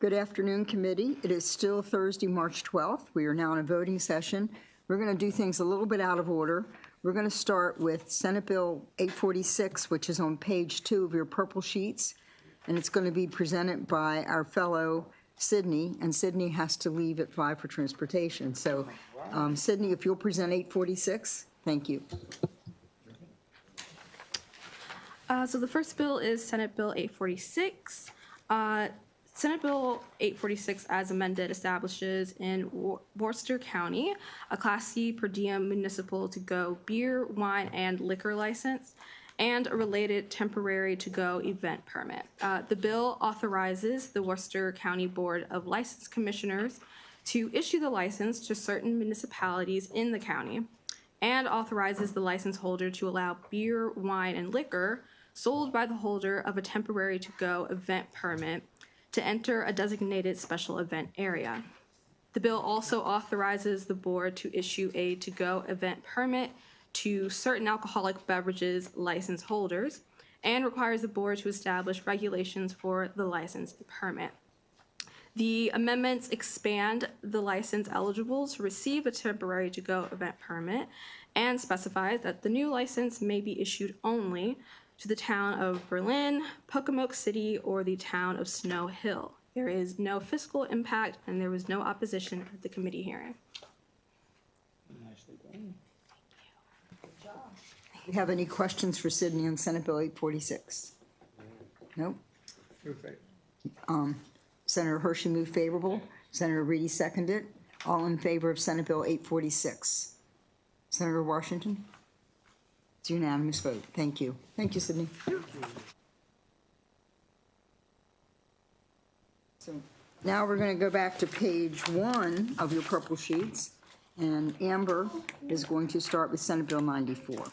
Good afternoon, committee. It is still Thursday, March 12th. We are now in a voting session. We're going to do things a little bit out of order. We're going to start with Senate Bill 846, which is on page 2 of your purple sheets, and it's going to be presented by our fellow Sydney, and Sydney has to leave at 5 for transportation. So, Sydney, if you'll present 846, thank you. So the first bill is Senate Bill 846. Senate Bill 846, as amended, establishes in Worcester County a Class C per diem municipal to-go beer, wine, and liquor license, and a related temporary to-go event permit. The bill authorizes the Worcester County Board of License Commissioners to issue the license to certain municipalities in the county, and authorizes the license holder to allow beer, wine, and liquor sold by the holder of a temporary to-go event permit to enter a designated special event area. The bill also authorizes the board to issue a to-go event permit to certain alcoholic beverages license holders and requires the board to establish regulations for the license permit. The amendments expand the license eligible to receive a temporary to-go event permit and specifies that the new license may be issued only to the town of Berlin, Pocomoke City, or the town of Snow Hill. There is no fiscal impact, and there was no opposition at the committee hearing. Nicely done. Do you have any questions for Sydney on Senate Bill 846? Nope. Senator Hershey moved favorable. Senator Reedy seconded. All in favor of Senate Bill 846? Senator Washington? It's a unanimous vote. Thank you. Thank you, Sydney. So now we're going to go back to page 1 of your purple sheets, and Amber is going to start with Senate Bill 94.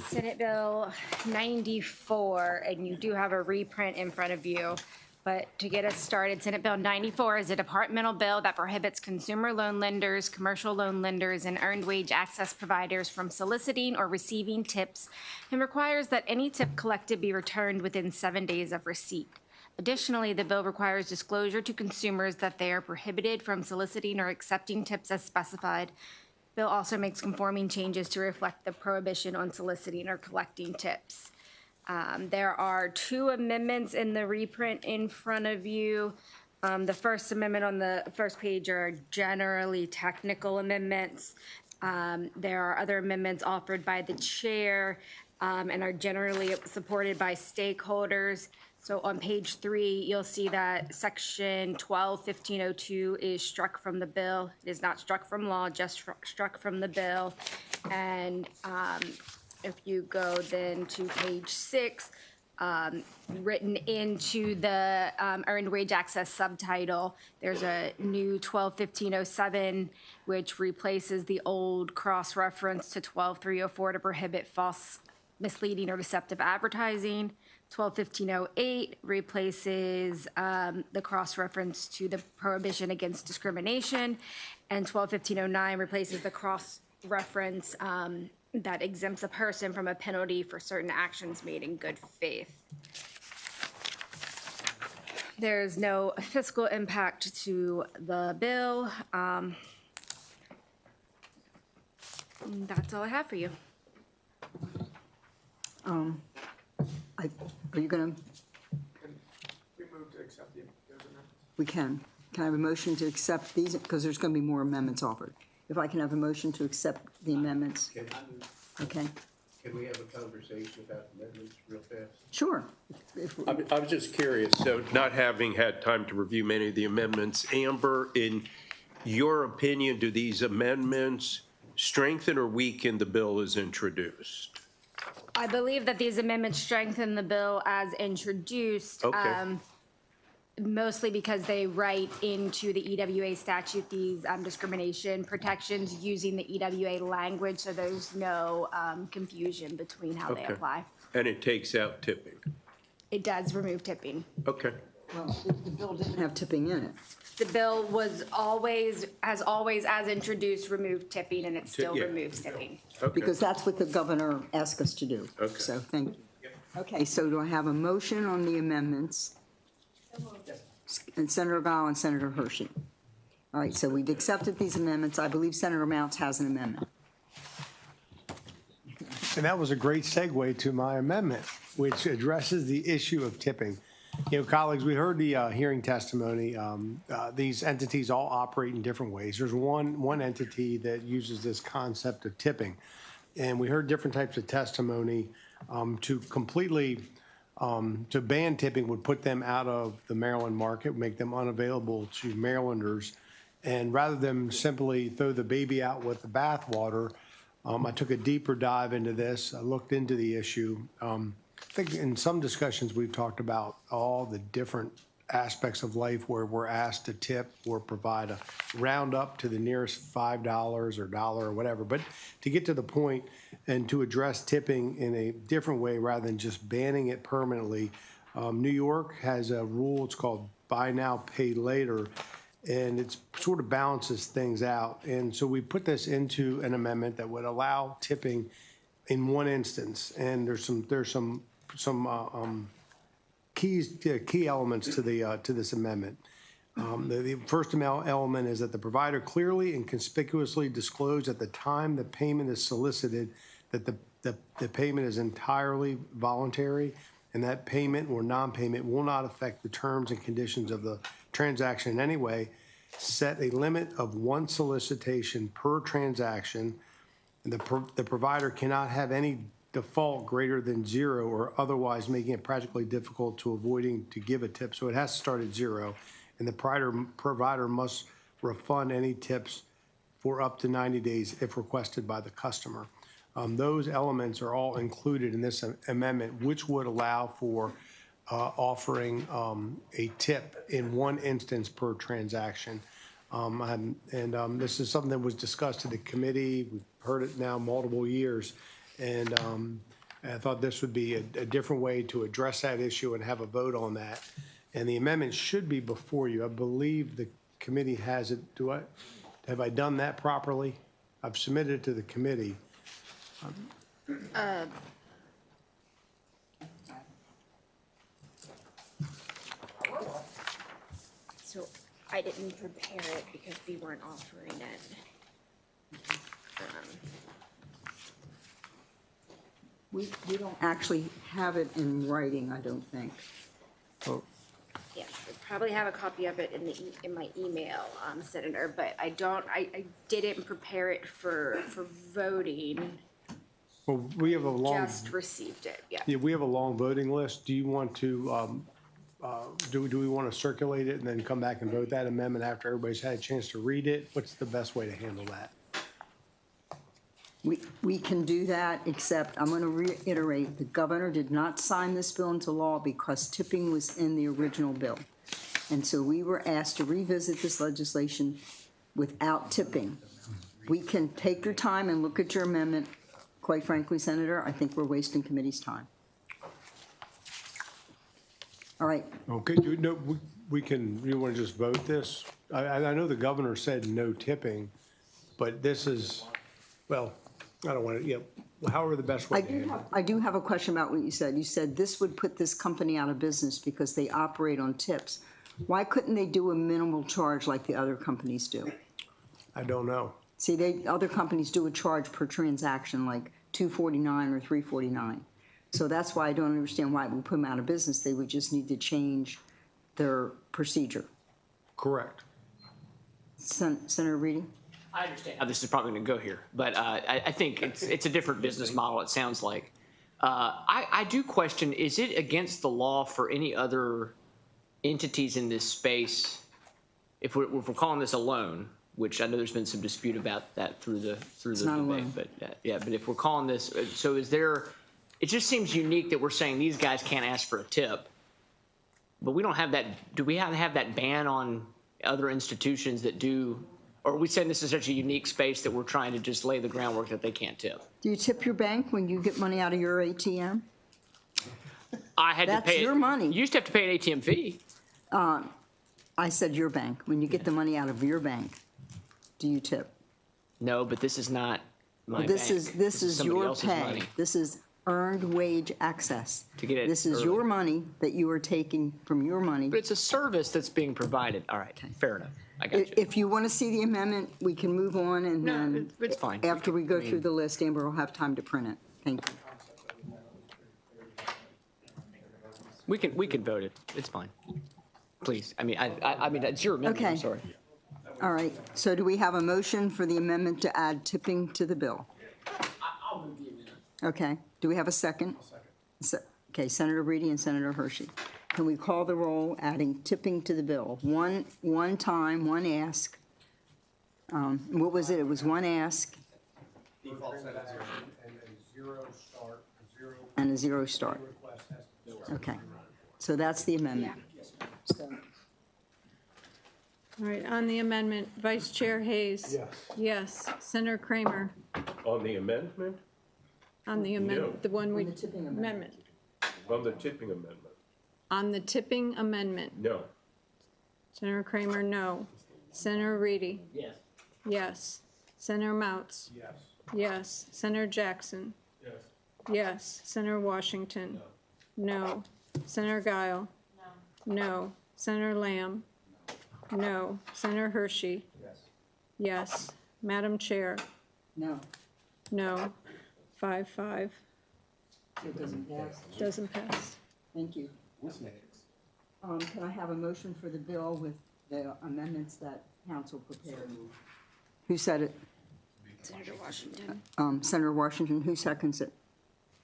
Senate Bill 94, and you do have a reprint in front of you. But to get us started, Senate Bill 94 is a departmental bill that prohibits consumer loan lenders, commercial loan lenders, and earned wage access providers from soliciting or receiving tips and requires that any tip collected be returned within 7 days of receipt. Additionally, the bill requires disclosure to consumers that they are prohibited from soliciting or accepting tips as specified. The bill also makes conforming changes to reflect the prohibition on soliciting or collecting tips. There are 2 amendments in the reprint in front of you. The first amendment on the first page are generally technical amendments. There are other amendments offered by the chair and are generally supported by stakeholders. So on page 3, you'll see that section 12-1502 is struck from the bill. It is not struck from law, just struck from the bill. And if you go then to page 6, written into the earned wage access subtitle, there's a new 12-1507, which replaces the old cross-reference to 12-304 to prohibit false, misleading, or deceptive advertising. 12-1508 replaces the cross-reference to the prohibition against discrimination, and 12-1509 replaces the cross-reference that exempts a person from a penalty for certain actions made in good faith. There's no fiscal impact to the bill. That's all I have for you. Are you going to? We move to accept those amendments. We can. Can I have a motion to accept these? Because there's going to be more amendments offered. If I can have a motion to accept the amendments. Okay. Can we have a conversation about amendments real fast? Sure. I was just curious, so not having had time to review many of the amendments, Amber, in your opinion, do these amendments strengthen or weaken the bill as introduced? I believe that these amendments strengthen the bill as introduced. Okay. Mostly because they write into the EWA statute these discrimination protections using the EWA language, so there's no confusion between how they apply. And it takes out tipping? It does remove tipping. Okay. Well, the bill didn't have tipping in it. The bill was always, as introduced, removed tipping, and it still Yeah. removes tipping. Okay. Because that's what the governor asked us to do. Okay. So thank you. Okay, so do I have a motion on the amendments? and Senator Gall and Senator Hershey. All right, so we've accepted these amendments. I believe Senator Mounts has an amendment. And that was a great segue to my amendment, which addresses the issue of tipping. You know, colleagues, we heard the hearing testimony. These entities all operate in different ways. There's one entity that uses this concept of tipping. And we heard different types of testimony to completely to ban tipping would put them out of the Maryland market, make them unavailable to Marylanders. And rather than simply throw the baby out with the bathwater, I took a deeper dive into this. I looked into the issue. I think in some discussions we've talked about all the different aspects of life where we're asked to tip or provide a roundup to the nearest $5 or dollar or whatever. But to get to the point and to address tipping in a different way rather than just banning it permanently, New York has a rule. It's called buy now, pay later. And it sort of balances things out. And so we put this into an amendment that would allow tipping in one instance. And there's some key elements to this amendment. The first element is that the provider clearly and conspicuously disclose at the time the payment is solicited that the payment is entirely voluntary, and that payment or non-payment will not affect the terms and conditions of the transaction in any way. Set a limit of one solicitation per transaction. And the provider cannot have any default greater than 0 or otherwise making it practically difficult to avoiding to give a tip. So it has to start at 0. And the provider must refund any tips for up to 90 days if requested by the customer. Those elements are all included in this amendment, which would allow for offering a tip in one instance per transaction. This is something that was discussed at the committee. We've heard it now multiple years. And I thought this would be a different way to address that issue and have a vote on that. And the amendment should be before you. I believe the committee has it. Have I done that properly? I've submitted it to the committee. So I didn't prepare it because we weren't offering it. We don't actually have it in writing, I don't think. Yeah, I probably have a copy of it in my email, Senator, but I didn't prepare it for voting. Well, we have a long. Just received it, yeah. Yeah, we have a long voting list. Do you want to, do we want to circulate it and then come back and vote that amendment after everybody's had a chance to read it? What's the best way to handle that? We can do that, except I'm going to reiterate, the governor did not sign this bill into law because tipping was in the original bill. And so we were asked to revisit this legislation without tipping. We can take your time and look at your amendment. Quite frankly, Senator, I think we're wasting committee's time. All right. Okay, we can, you want to just vote this? I know the governor said no tipping, but this is, well, I don't want to, yeah, however the best way to handle it. I do have a question about what you said. You said this would put this company out of business because they operate on tips. Why couldn't they do a minimal charge like the other companies do? I don't know. See, other companies do a charge per transaction, like $2.49 or $3.49. So that's why I don't understand why we put them out of business. They would just need to change their procedure. Correct. Senator Reedy? I understand how this is probably going to go here, but I think it's a different business model, it sounds like. I do question, is it against the law for any other entities in this space, if we're calling this a loan, which I know there's been some dispute about that through the debate, but but if we're calling this, so is there, it just seems unique that we're saying these guys can't ask for a tip, but we don't have that, do we have that ban on other institutions that do? Or are we saying this is such a unique space that we're trying to just lay the groundwork that they can't tip? Do you tip your bank when you get money out of your ATM? I had That's to pay your money. You used to have to pay an ATM fee. I said your bank. When you get the money out of your bank, do you tip? No, but this is not my This bank. is somebody your else's pay. money. This is earned wage access. To get it This is early. your money that you are taking from your money. But it's a service that's being provided. All right, fair enough. I got you. If you want to see the amendment, we can move on, and No, then. it's fine. After we go through the list, Amber will have time to print it. Thank you. We can vote it. It's fine. Please. I mean, I mean, it's your amendment. I'm Okay. sorry. All right, so do we have a motion for the amendment to add tipping to the bill? I'll move the amendment. Okay, do we have a second? Second. Okay, Senator Reedy and Senator Hershey. Can we call the roll, adding tipping to the bill? One time, one ask. What was it? It was one ask and a zero start. Okay, so that's the amendment. All right, on the amendment, Vice Chair Hayes? Yes. Yes. Senator Kramer? On the amendment? On the No. amendment, the one we, On the tipping amendment. On the tipping amendment? on the tipping amendment, No. Senator Kramer, no. Senator Reedy? Yes. Yes. Senator Mounts? Yes. Yes. Senator Jackson? Yes. Yes. Senator Washington? No. Senator Guile? No. No. Senator Lamb? No. Senator Hershey? Yes. Yes. Madam Chair? No, No. 5-5. it doesn't pass. Doesn't pass. Thank you. Can I have a motion for the bill with the amendments that council prepared? Who said it? Senator Washington. Senator Washington, who seconds it?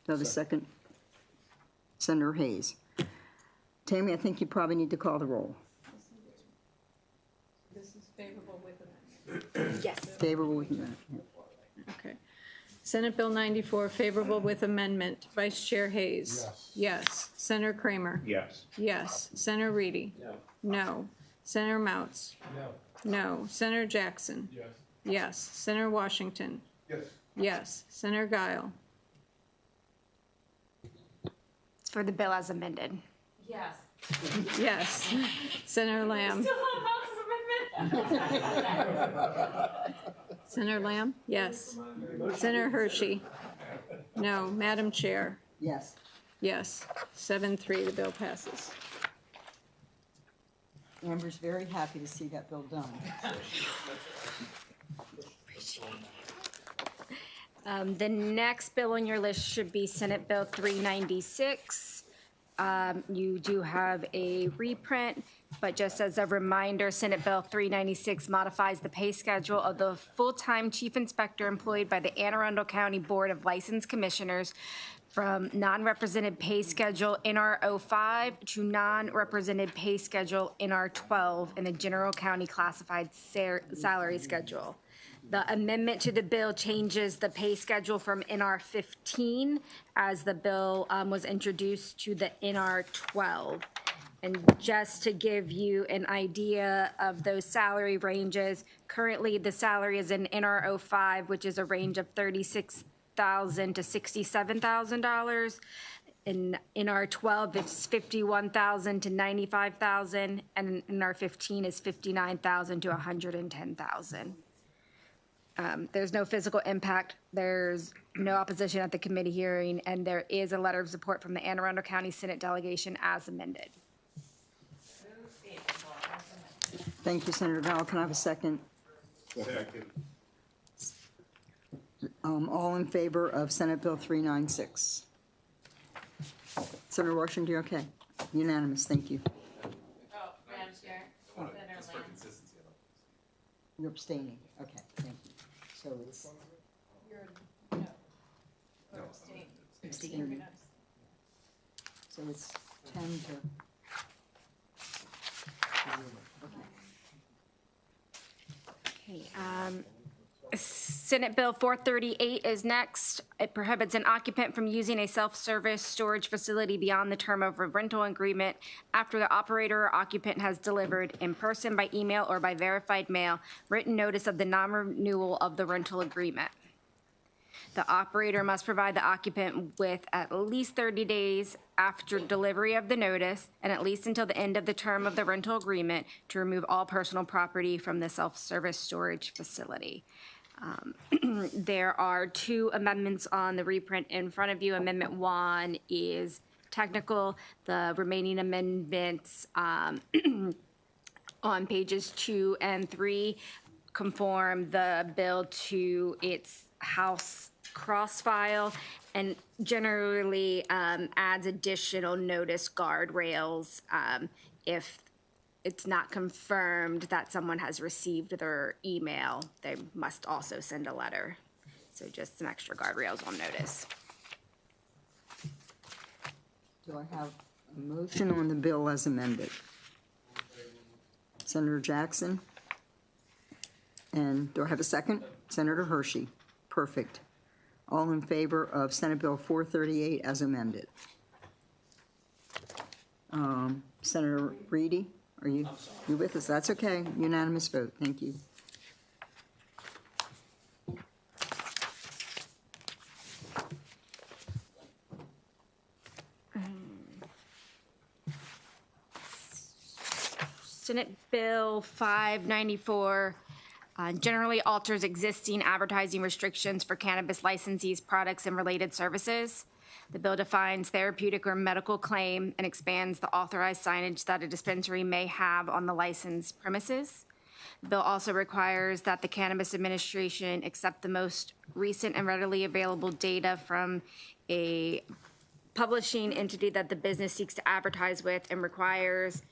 Do I have a second? Senator Hayes. Tammy, I think you probably need to call the roll. This is favorable with Yes. Favorable with amendment. Okay. Senate Bill 94, favorable with amendment. Vice Chair Hayes? Yes. Yes. Senator Kramer? Yes. Yes. Senator Reedy? No. No. Senator Mounts? No. No. Senator Jackson? Yes. Yes. Senator Washington? Yes. Yes. Senator Guile? It's for the bill as amended. Yes. Senator Lamb? Senator Lamb? Yes. Senator Hershey? No. Madam Chair? Yes. Yes. 7-3, the bill passes. Amber's very happy to see that bill done. The next bill on your list should be Senate Bill 396. You do have a reprint, but just as a reminder, Senate Bill 396 modifies the pay schedule of the full-time chief inspector employed by the Anne Arundel County Board of License Commissioners from non-represented pay schedule NR 05 to non-represented pay schedule NR 12 in the general county classified salary schedule. The amendment to the bill changes the pay schedule from NR 15 as the bill was introduced to the NR 12. And just to give you an idea of those salary ranges, currently the salary is in NR 05, which is a range of $36,000 to $67,000. In NR 12, it's $51,000 to $95,000, and NR 15 is $59,000 to $110,000. There's no physical impact, there's no opposition at the committee hearing, and there is a letter of support from the Anne Arundel County Senate delegation as amended. Thank you, Senator Guile. Can I have a second? Second. All in favor of Senate Bill 396? Senator Washington, you okay? Unanimous, thank you. Oh, Madam Chair, Senator Lamb. You're abstaining, okay, thank you. So it's Or abstain. abstaining. So it's 10 to. Okay, Senate Bill 438 is next. It prohibits an occupant from using a self-service storage facility beyond the term of a rental agreement after the operator or occupant has delivered in person, by email, or by verified mail, written notice of the non-renewal of the rental agreement. The operator must provide the occupant with at least 30 days after delivery of the notice and at least until the end of the term of the rental agreement to remove all personal property from the self-service storage facility. There are two amendments on the reprint in front of you. Amendment 1 is technical. The remaining amendments on pages 2 and 3 conform the bill to its House cross file and generally adds additional notice guardrails if it's not confirmed that someone has received their email, they must also send a letter. So just some extra guardrails on notice. Do I have a motion on the bill as amended? Senator Jackson? And do I have a second? Senator Hershey? Perfect. All in favor of Senate Bill 438 as amended? Senator Reedy, are you with us? That's okay. Unanimous vote. Thank you. Senate Bill 594 generally alters existing advertising restrictions for cannabis licensees, products, and related services. The bill defines therapeutic or medical claim and expands the authorized signage that a dispensary may have on the licensed premises. The bill also requires that the Cannabis Administration accept the most recent and readily available data from a publishing entity that the business seeks to advertise with, and requires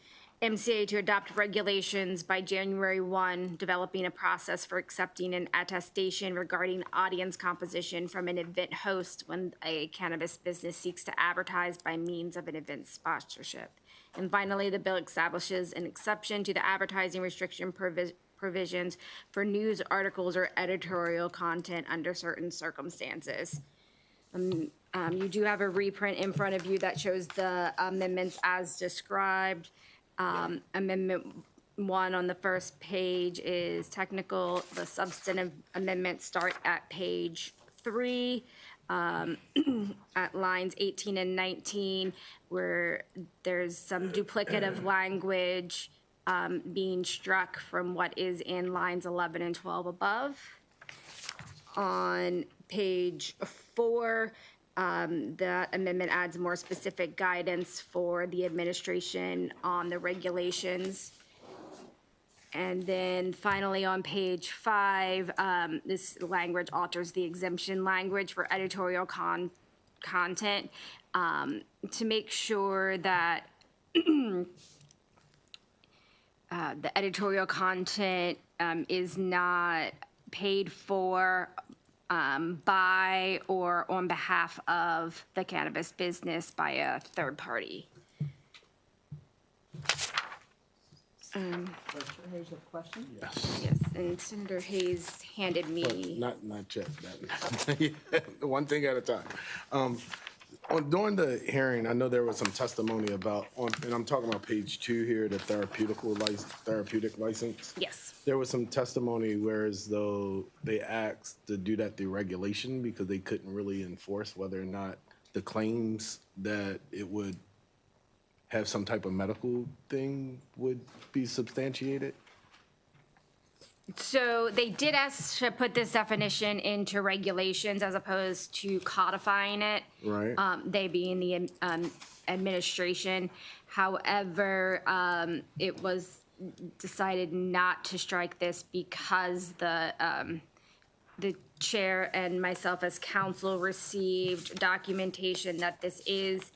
MCA to adopt regulations by January 1, developing a process for accepting an attestation regarding audience composition from an event host when a cannabis business seeks to advertise by means of an event sponsorship. And finally, the bill establishes an exception to the advertising restriction provisions for news articles or editorial content under certain circumstances. You do have a reprint in front of you that shows the amendments as described. Amendment 1 on the first page is technical. The substantive amendments start at page 3, at lines 18 and 19, where there's some duplicative language being struck from what is in lines 11 and 12 above. On page 4, that amendment adds more specific guidance for the administration on the regulations. And then finally on page 5, this language alters the exemption language for editorial content to make sure that the editorial content is not paid for by or on behalf of the cannabis business by a third party. Senator Hayes, you have a question? Yes, and Senator Hayes handed me. Not yet. One thing at a time. During the hearing, I know there was some testimony about, and I'm talking about page 2 here, the therapeutic license. Yes. There was some testimony where as though they asked to do that through regulation because they couldn't really enforce whether or not the claims that it would have some type of medical thing would be substantiated. So they did ask to put this definition into regulations as opposed to codifying it. Right. They being the administration. However, it was decided not to strike this because the chair and myself as counsel received documentation that this is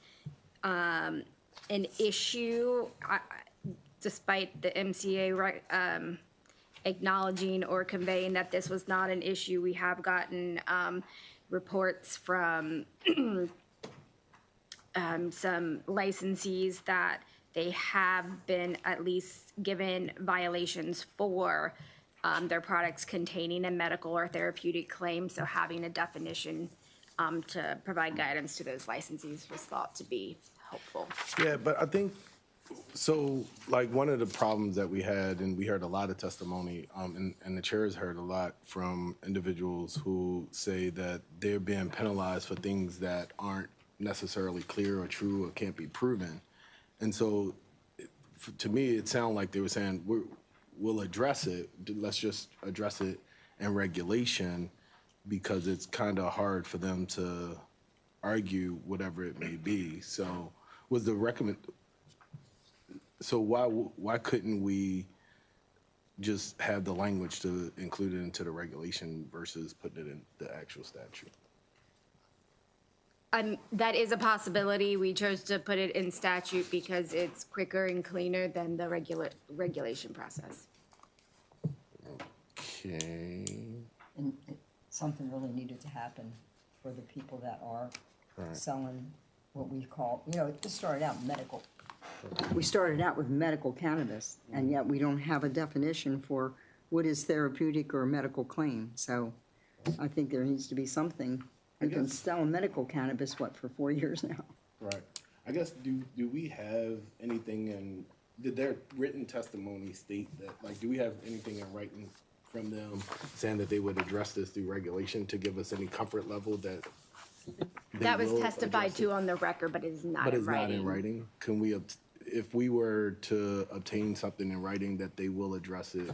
an issue, despite the MCA acknowledging or conveying that this was not an issue. We have gotten reports from some licensees that they have been at least given violations for their products containing a medical or therapeutic claim. So having a definition to provide guidance to those licensees was thought to be helpful. Yeah, but I think, so like one of the problems that we had, and we heard a lot of testimony, and the chair has heard a lot from individuals who say that they're being penalized for things that aren't necessarily clear or true or can't be proven. And so to me, it sounded like they were saying, we'll address it, let's just address it and regulation because it's kind of hard for them to argue whatever it may be. So was the so why couldn't we just have the language to include it into the regulation versus putting it in the actual statute? That is a possibility. We chose to put it in statute because it's quicker and cleaner than the regulation process. Okay. And something really needed to happen for the people that are selling what we call, this started out medical. We started out with medical cannabis, and yet we don't have a definition for what is therapeutic or a medical claim. So I think there needs to be something. We've been selling medical cannabis, for 4 years now? Right. I guess, do we have anything in, did their written testimony state that, like, do we have anything in writing from them saying that they would address this through regulation to give us any comfort level that they That was will testified address to it? on the record, but it is not But in it's writing. not in writing? Can we, if we were to obtain something in writing that they will address it,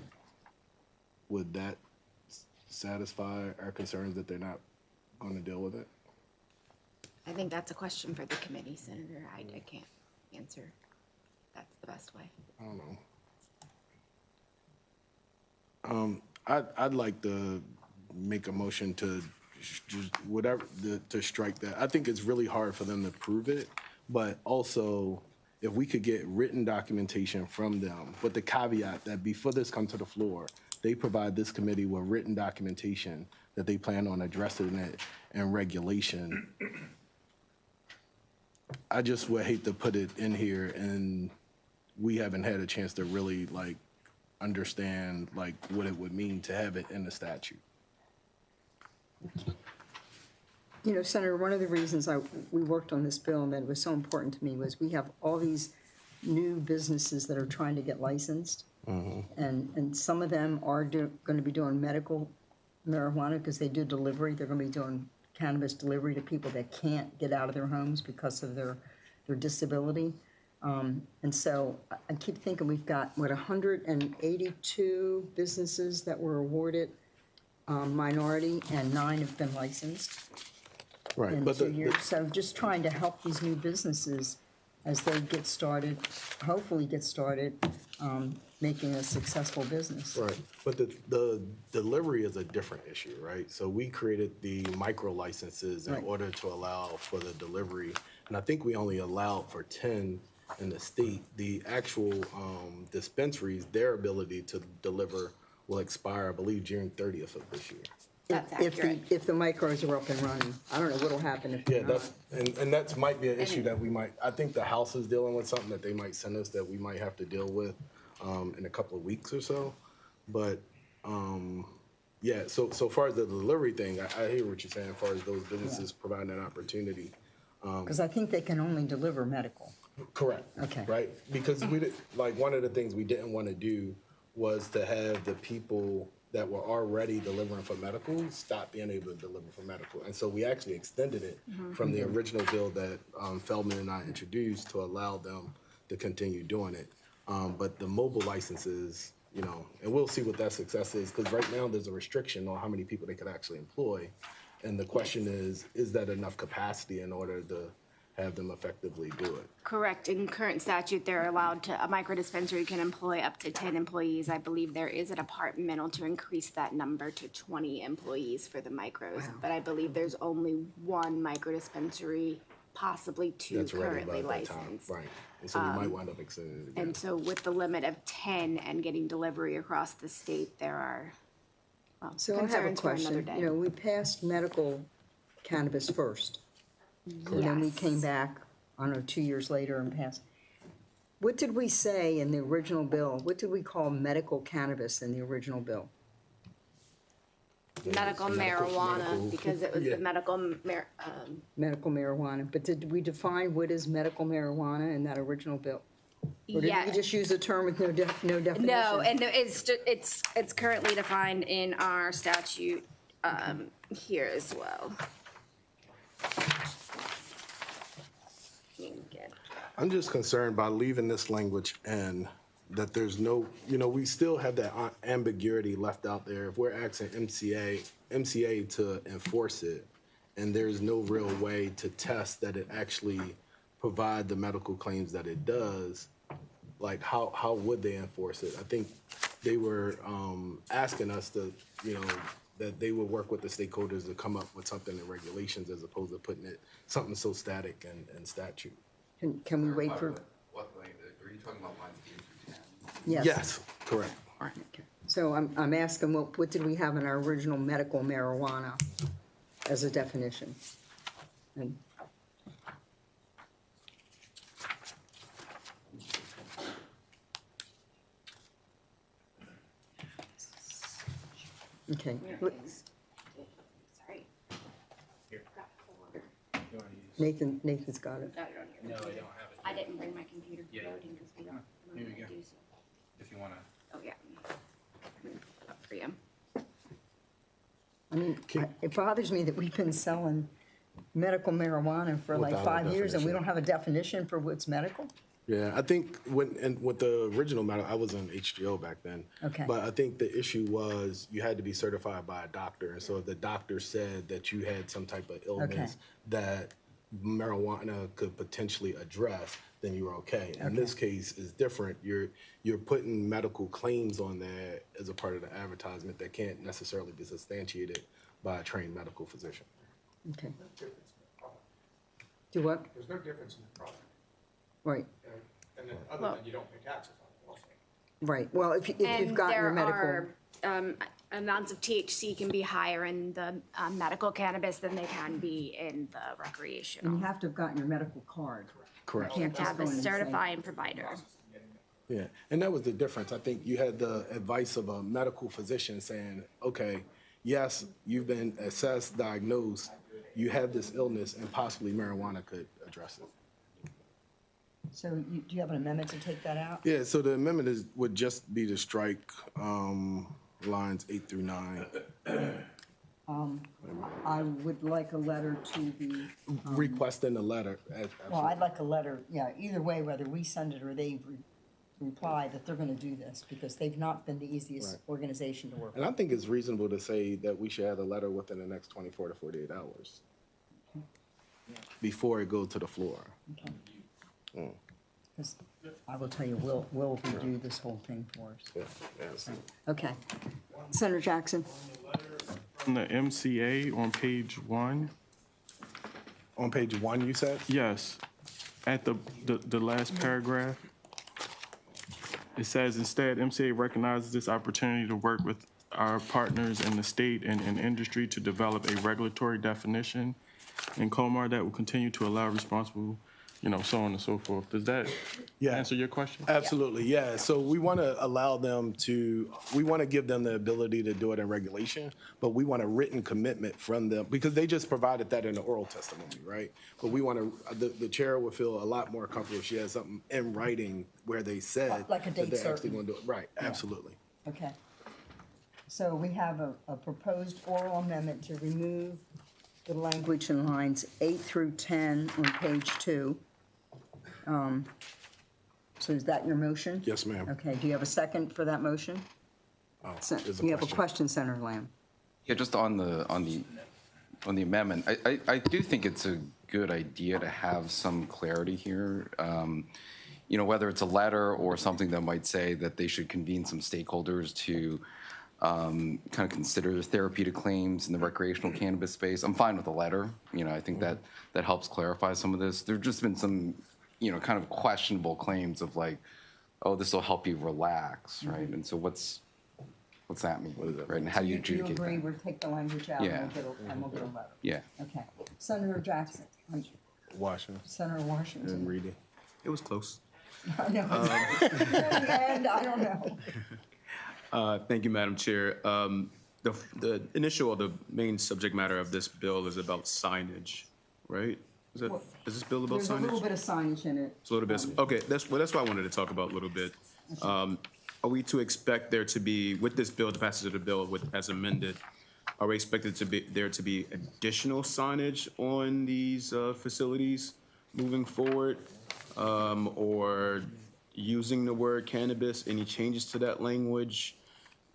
would that satisfy our concerns that they're not going to deal with it? I think that's a question for the committee, Senator. I can't answer. That's the best way. I don't know. I'd like to make a motion to just whatever, to strike that. I think it's really hard for them to prove it, but also if we could get written documentation from them, with the caveat that before this comes to the floor, they provide this committee with written documentation that they plan on addressing it in regulation. I just would hate to put it in here and we haven't had a chance to really understand what it would mean to have it in the statute. Senator, one of the reasons we worked on this bill and that it was so important to me was we have all these new businesses that are trying to get licensed. And some of them are going to be doing medical marijuana because they do delivery. They're going to be doing cannabis delivery to people that can't get out of their homes because of their disability. And so I keep thinking we've got, 182 businesses that were awarded minority, and 9 have been licensed Right, in but 2 years. So just trying to help these new businesses as they get started, hopefully get started, making a successful business. right, but the delivery is a different issue, right? So we created the micro licenses in Right. order to allow for the delivery, and I think we only allowed for 10 in the state. The actual dispensaries, their ability to deliver will expire, I believe, June 30th of this year. That's If accurate. the micros are up and running. I don't know what'll happen if Yeah, they're not. and that's might be an issue that we might, I think the House is dealing with something that they might send us that we might have to deal with in a couple of weeks or so. But, yeah, so far as the delivery thing, I hear what you're saying as far as those businesses providing an opportunity. Because I think they can only deliver medical. Correct. Okay. Right? Because we did, one of the things we didn't want to do was to have the people that were already delivering for medical stop being able to deliver for medical. And so we actually extended it from the original bill that Feldman and I introduced to allow them to continue doing it. But the mobile licenses, and we'll see what that success is, because right now there's a restriction on how many people they could actually employ. And the question is that enough capacity in order to have them effectively do it? Correct. In current statute, they're allowed to, a micro dispensary can employ up to 10 employees. I believe there is a departmental to increase that number to 20 employees for the micros. But I believe there's only 1 micro dispensary, possibly 2 That's ready currently by that time, licensed. right? And so we might wind up extending it again. And so with the limit of 10 and getting delivery across the state, there are So I have a concerns for another question. day. We passed medical cannabis first. And then we Yes. came back, I don't know, 2 years later and passed. What did we say in the original bill? What did we call medical cannabis in the original bill? Medical marijuana, because it was yeah. the medical, Medical marijuana. But did we define what is medical marijuana in that original bill? Or did yeah. we just use a term with no definition? No, and it's currently defined in our statute here as well. I'm just concerned by leaving this language in that there's no, we still have that ambiguity left out there. If we're asking MCA to enforce it, and there's no real way to test that it actually provide the medical claims that it does, like how would they enforce it? I think they were asking us to, that they would work with the stakeholders to come up with something in regulations as opposed to putting it, something so static in statute. Can we wait for, What, are you talking about lines 8 through 10? yes. Yes, correct. Okay. So I'm asking, what did we have in our original medical marijuana as a definition? And okay, Sorry. Nathan's got it. No, I don't have it. I didn't bring my computer for voting because we don't Here normally you go. do so. If you wanna. Oh, yeah. Up for you. I mean, it bothers me that we've been selling medical marijuana for like Without a 5 years and we definition. don't have a definition for what's medical? Yeah, I think with the original matter, I was in HGO back then. Okay. But I think the issue was you had to be certified by a doctor. And so if the doctor said that you had some type of illness that marijuana could potentially address, then you were okay. In this case, it's different. You're putting medical claims on there as a part of the advertisement that can't necessarily be substantiated by a trained medical physician. Okay. No difference in the product. Do what? There's no difference in the product. Right, And then, other than you don't pay taxes on it also. right. Well, if you've And got your there medical. are amounts of THC can be higher in the medical cannabis than they can be in the And recreational. you have to have gotten your medical card. Correct. You can't just Have go a in and say. certifying provider. Yeah, and that was the difference. I think you had the advice of a medical physician saying, okay, yes, you've been assessed, diagnosed, you have this illness, and possibly marijuana could address it. So do you have an amendment to take that out? Yeah, so the amendment would just be to strike lines 8 through 9. I would like a letter to the, Requesting a letter. well, I'd like a letter, yeah, either way, whether we send it or they reply that they're gonna do this, because they've not been the easiest organization to work with. And I think it's reasonable to say that we should have the letter within the next 24 to 48 hours before it goes to the floor. Because I will tell you, Will redo this whole thing for us. Yeah, yes. Okay. Senator Jackson? On the MCA on page 1, On page 1, you said? yes, at the last paragraph, it says, instead, MCA recognizes this opportunity to work with our partners in the state and in industry to develop a regulatory definition in Comar that will continue to allow responsible, so on and so forth. Does that answer your question? Absolutely, yeah. So we want to allow them to, we want to give them the ability to do it in regulation, but we want a written commitment from them, because they just provided that in the oral testimony, right? But we want to, the chair would feel a lot more comfortable if she had something in writing where they said Like a that date they're actually certain. going to do it. Right, absolutely. Okay. So we have a proposed oral amendment to remove the language in lines 8 through 10 on page 2. So is that your motion? Yes, ma'am. Okay, do you have a second for that motion? Oh, Se- there's You have a question, Senator Lamb? Yeah, just on the amendment, I do think it's a good idea to have some clarity here. Whether it's a letter or something that might say that they should convene some stakeholders to kind of consider therapeutic claims in the recreational cannabis space. I'm fine with a letter. I think that helps clarify some of this. There've just been some, kind of questionable claims of like, oh, this will help you relax, right? And so what's that mean, right? And how do you You adjudicate agree, that? we'll take the language out and Yeah. we'll get a letter? Yeah. Okay. Senator Jackson, Washington Senator and Washington. reading. It was close. I know. And I don't know. Thank you, Madam Chair. The initial or the main subject matter of this bill is about signage, right? Is this bill about There's a little signage? bit of signage in it. It's a little bit, okay, that's why I wanted to talk about a little bit. Are we to expect there to be, with this bill, the passage of the bill as amended, are we expected there to be additional signage on these facilities moving forward? Or using the word cannabis? Any changes to that language?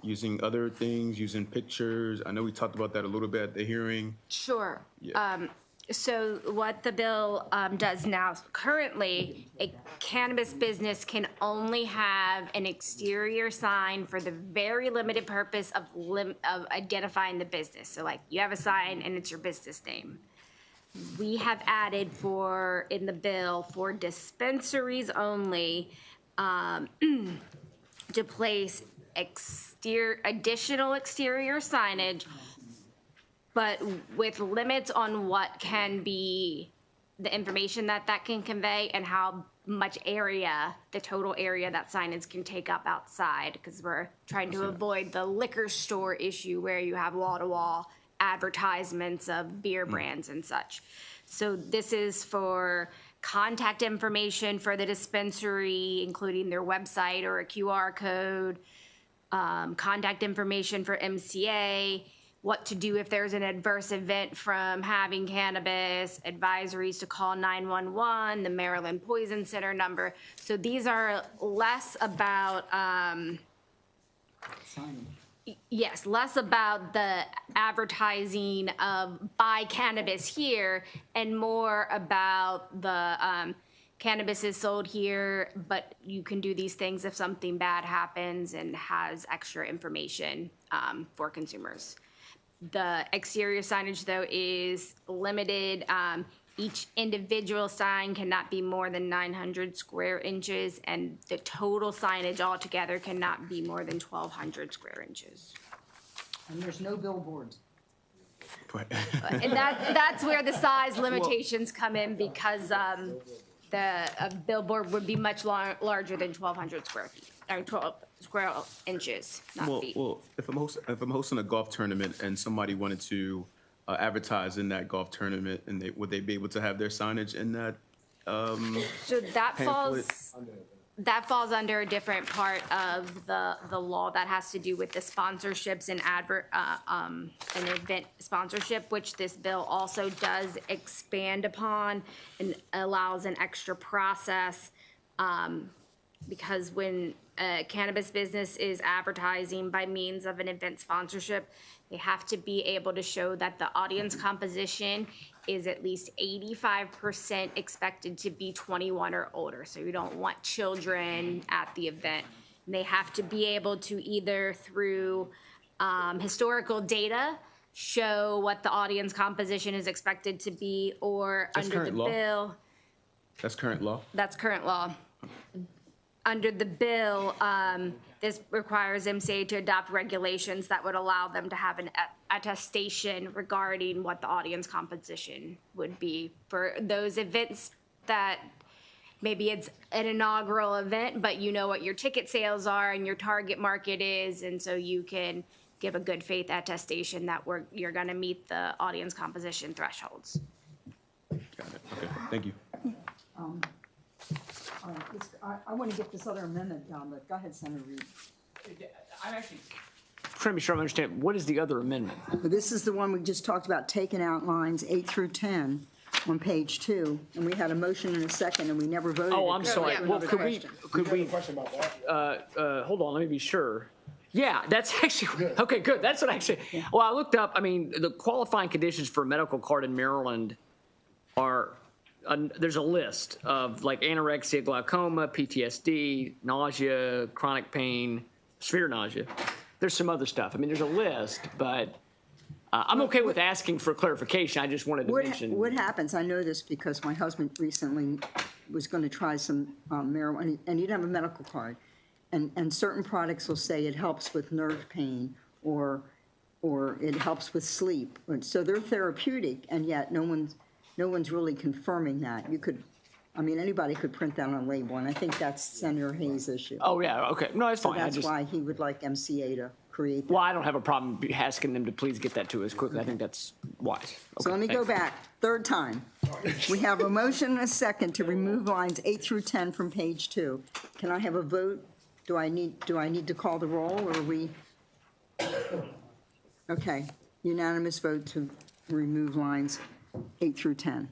Using other things, using pictures? I know we talked about that a little bit at the hearing. Sure. Yeah. So what the bill does now, currently, a cannabis business can only have an exterior sign for the very limited purpose of identifying the business. So like, you have a sign and it's your business name. We have added in the bill for dispensaries only, to place additional exterior signage, but with limits on what can be the information that can convey and how much area, the total area that signage can take up outside, because we're trying to avoid the liquor store issue where you have wall-to-wall advertisements of beer brands and such. So this is for contact information for the dispensary, including their website or a QR code, contact information for MCA, what to do if there's an adverse event from having cannabis, advisories to call 911, the Maryland Poison Center number. So these are less about, yes, less about the advertising of buy cannabis here and more about the cannabis is sold here, but you can do these things if something bad happens, and has extra information for consumers. The exterior signage, though, is limited. Each individual sign cannot be more than 900 square inches, and the total signage altogether cannot be more than 1,200 square inches. And there's no billboards. And that's where the size limitations come in, because a billboard would be much larger than 1,200 square feet, or 12 square inches, not feet. Well, if I'm hosting a golf tournament and somebody wanted to advertise in that golf tournament, and would they be able to have their signage in that? So that falls under a different part of the law that has to do with the sponsorships and an event sponsorship, which this bill also does expand upon and allows an extra process, because when a cannabis business is advertising by means of an event sponsorship, they have to be able to show that the audience composition is at least 85% expected to be 21 or older. So you don't want children at the event. And they have to be able to either through historical data show what the audience composition is expected to be, or That's under the current law? bill. That's current law? That's current law. Under the bill, this requires MCA to adopt regulations that would allow them to have an attestation regarding what the audience composition would be for those events that maybe it's an inaugural event, but you know what your ticket sales are and your target market is, and so you can give a good faith attestation that you're going to meet the audience composition thresholds. Got it. Okay, thank you. I want to get this other amendment down, but go ahead, Senator Reed. I'm actually trying to be sure I understand. What is the other amendment? This is the one we just talked about, taking out lines 8 through 10 on page 2, and we had a motion and a second, and we never voted. Oh, I'm It sorry. goes to Well, another could we, question. hold on, let me be sure. Yeah, that's actually, okay, good. That's what actually, well, I looked up, I mean, the qualifying conditions for a medical card in Maryland are, there's a list of like anorexia, glaucoma, PTSD, nausea, chronic pain, severe nausea. There's some other stuff. I mean, there's a list, but I'm okay with asking for clarification. I just wanted to mention. What happens, I know this because my husband recently was going to try some marijuana, and he didn't have a medical card. And certain products will say it helps with nerve pain, or it helps with sleep. So they're therapeutic, and yet no one's really confirming that. You could, I mean, anybody could print that on a label, and I think that's Senator Hayes' issue. Oh, yeah, okay. No, that's So fine. that's why he would like MCA to create that. Well, I don't have a problem asking them to please get that to us quickly. I think that's wise. So let me go back, third time. We have a motion and a second to remove lines 8 through 10 from page 2. Can I have a vote? Do I need to call the roll, or are we? Okay, unanimous vote to remove lines 8 through 10.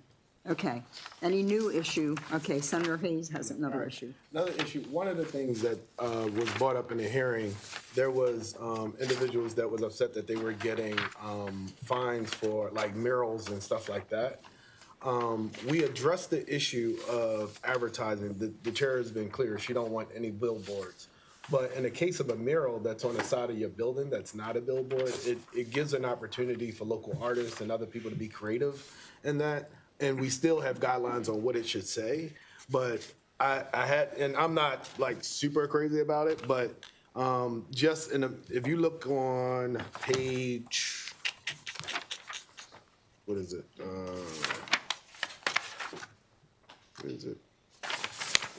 Okay. Any new issue? Okay, Senator Hayes has another issue. Another issue, one of the things that was brought up in the hearing, there was individuals that was upset that they were getting fines for like murals and stuff like that. We addressed the issue of advertising. The chair has been clear, she don't want any billboards. But in the case of a mural that's on the side of your building that's not a billboard, it gives an opportunity for local artists and other people to be creative in that. And we still have guidelines on what it should say. But I had, and I'm not like super crazy about it, but just if you look on page, what is it? What is it?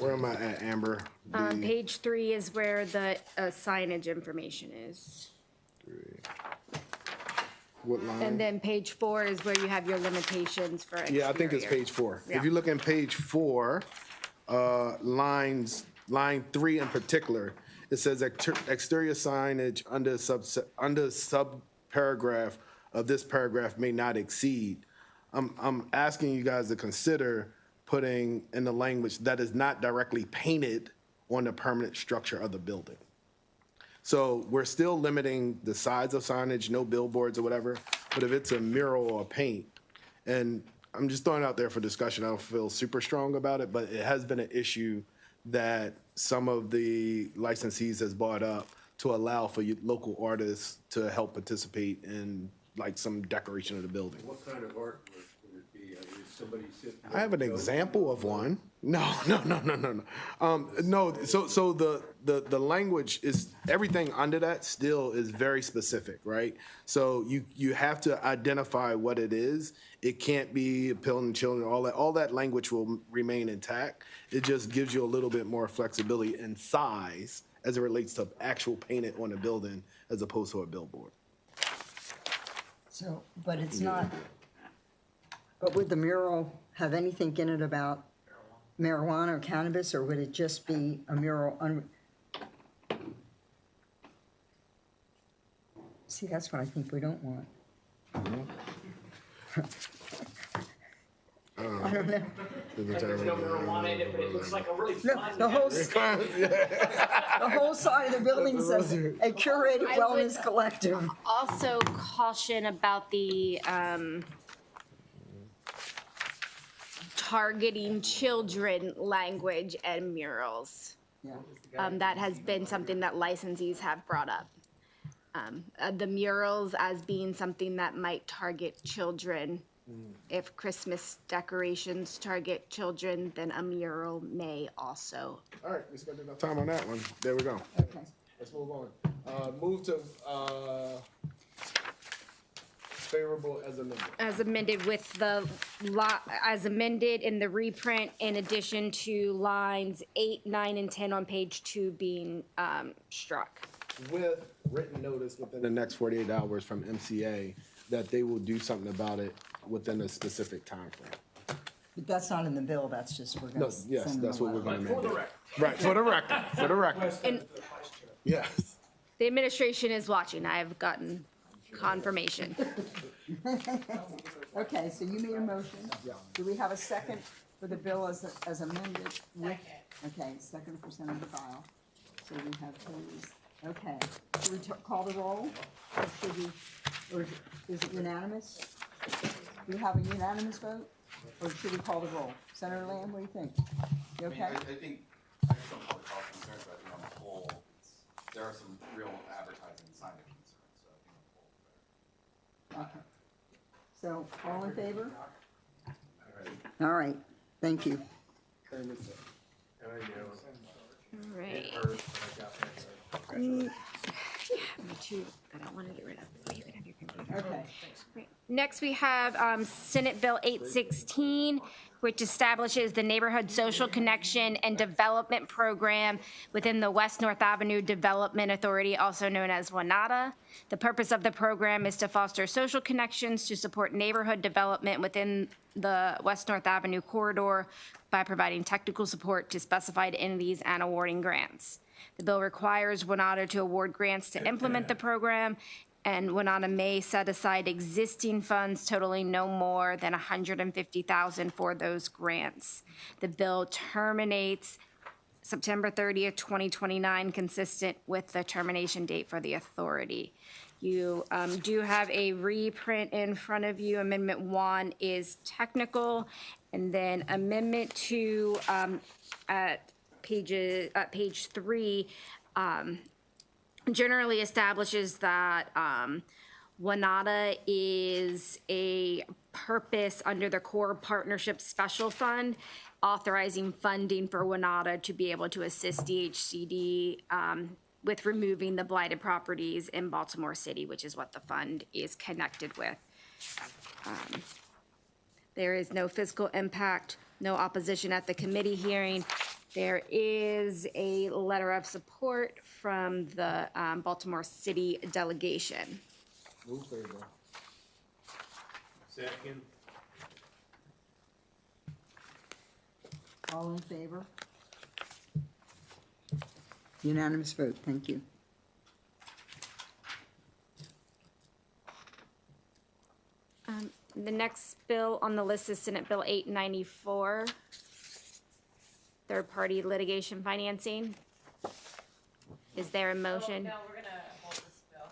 Where am I at, Amber? Page 3 is where the signage information is. What line? And then page 4 is where you have your limitations for exterior. Yeah, I think it's page 4. Yeah. If you look in page 4, line 3 in particular, it says exterior signage under sub-paragraph of this paragraph may not exceed. I'm asking you guys to consider putting in the language that is not directly painted on the permanent structure of the building. So we're still limiting the size of signage, no billboards or whatever, but if it's a mural or paint, and I'm just throwing it out there for discussion, I don't feel super strong about it, but it has been an issue that some of the licensees has brought up to allow for local artists to help participate in like some decoration of the building. What kind of artwork would it be? Somebody sit. I have an example of one. No. No, so the language is, everything under that still is very specific, right? So you have to identify what it is. It can't be appealing to children, all that language will remain intact. It just gives you a little bit more flexibility in size as it relates to actual painted on a building as opposed to a billboard. So, but it's not, but would the mural have anything in it about marijuana or cannabis, or would it just be a mural? See, that's what I think we don't want. I don't know. There's no marijuana in it, but it looks like a really No, fun. the whole side of the building says a curated I would- wellness collective. Also caution about the targeting children language and murals. Yeah. That has been something that licensees have brought up. The murals as being something that might target children. If Christmas decorations target children, then a mural may also. All right, we spent enough time on that one. There we go. Okay. Let's move on. Move to favorable as amended. As amended with as amended in the reprint, in addition to lines 8, 9, and 10 on page 2 being struck. With written notice within the next 48 hours from MCA that they will do something about it within a specific time frame. But that's not in the bill, that's just, we're No, going to send yes, them that's a what we're letter. going to amend. Right, for the record, for the record. And Yes. the administration is watching. I have gotten confirmation. Okay, so you made a motion. Do we have a second for the bill as amended? Okay, second for Senator File. So we have those. Okay, should we call the roll? Or should we, or is it unanimous? Do we have a unanimous vote? Or should we call the roll? Senator Lamb, what do you think? You okay? I think I have some public health concerns, but I think on the whole, there are some real advertising and signage concerns, so I think on the whole, Okay. So, all in favor? All right, thank you. All right. Me too, but I wanted it right up. Oh, you can have your computer. Okay. Great. Next, we have Senate Bill 816, which establishes the Neighborhood Social Connection and Development Program within the West North Avenue Development Authority, also known as WNADA. The purpose of the program is to foster social connections to support neighborhood development within the West North Avenue corridor by providing technical support to specified entities and awarding grants. The bill requires WNADA to award grants to implement the program and Wenata may set aside existing funds totaling no more than $150,000 for those grants. The bill terminates September 30th, 2029, consistent with the termination date for the authority. You do have a reprint in front of you. Amendment 1 is technical, and then Amendment 2 at page 3 generally establishes that WNATA is a purpose under the Core Partnership Special Fund, authorizing funding for WNATA to be able to assist DHCD with removing the blighted properties in Baltimore City, which is what the fund is connected with. There is no fiscal impact, no opposition at the committee hearing. There is a letter of support from the Baltimore City delegation. Move favorable. Second. All in favor? Unanimous vote, thank you. The next bill on the list is Senate Bill 894, third-party litigation financing. Is there a motion? No, we're gonna hold this bill.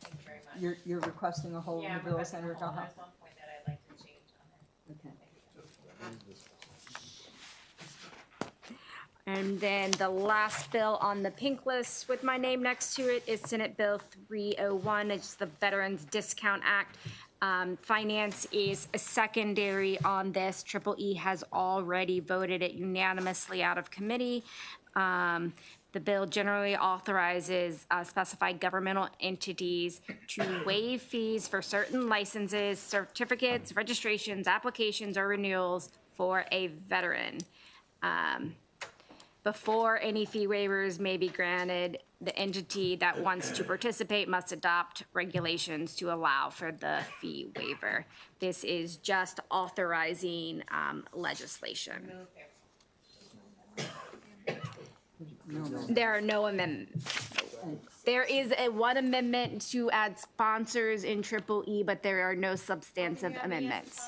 Thank you very much. You're requesting a hold in Yeah, the we're bill, requesting a Senator hold. Calhoun? There's one point that I'd like to change on it. Okay. And then the last bill on the pink list with my name next to it is Senate Bill 301. It's the Veterans Discount Act. Finance is a secondary on this. Triple E has already voted it unanimously out of committee. The bill generally authorizes specified governmental entities to waive fees for certain licenses, certificates, registrations, applications, or renewals for a veteran. Before any fee waivers may be granted, the entity that wants to participate must adopt regulations to allow for the fee waiver. This is just authorizing legislation. There are no amendments. There is one amendment to add sponsors in Triple E, but there are no substantive amendments.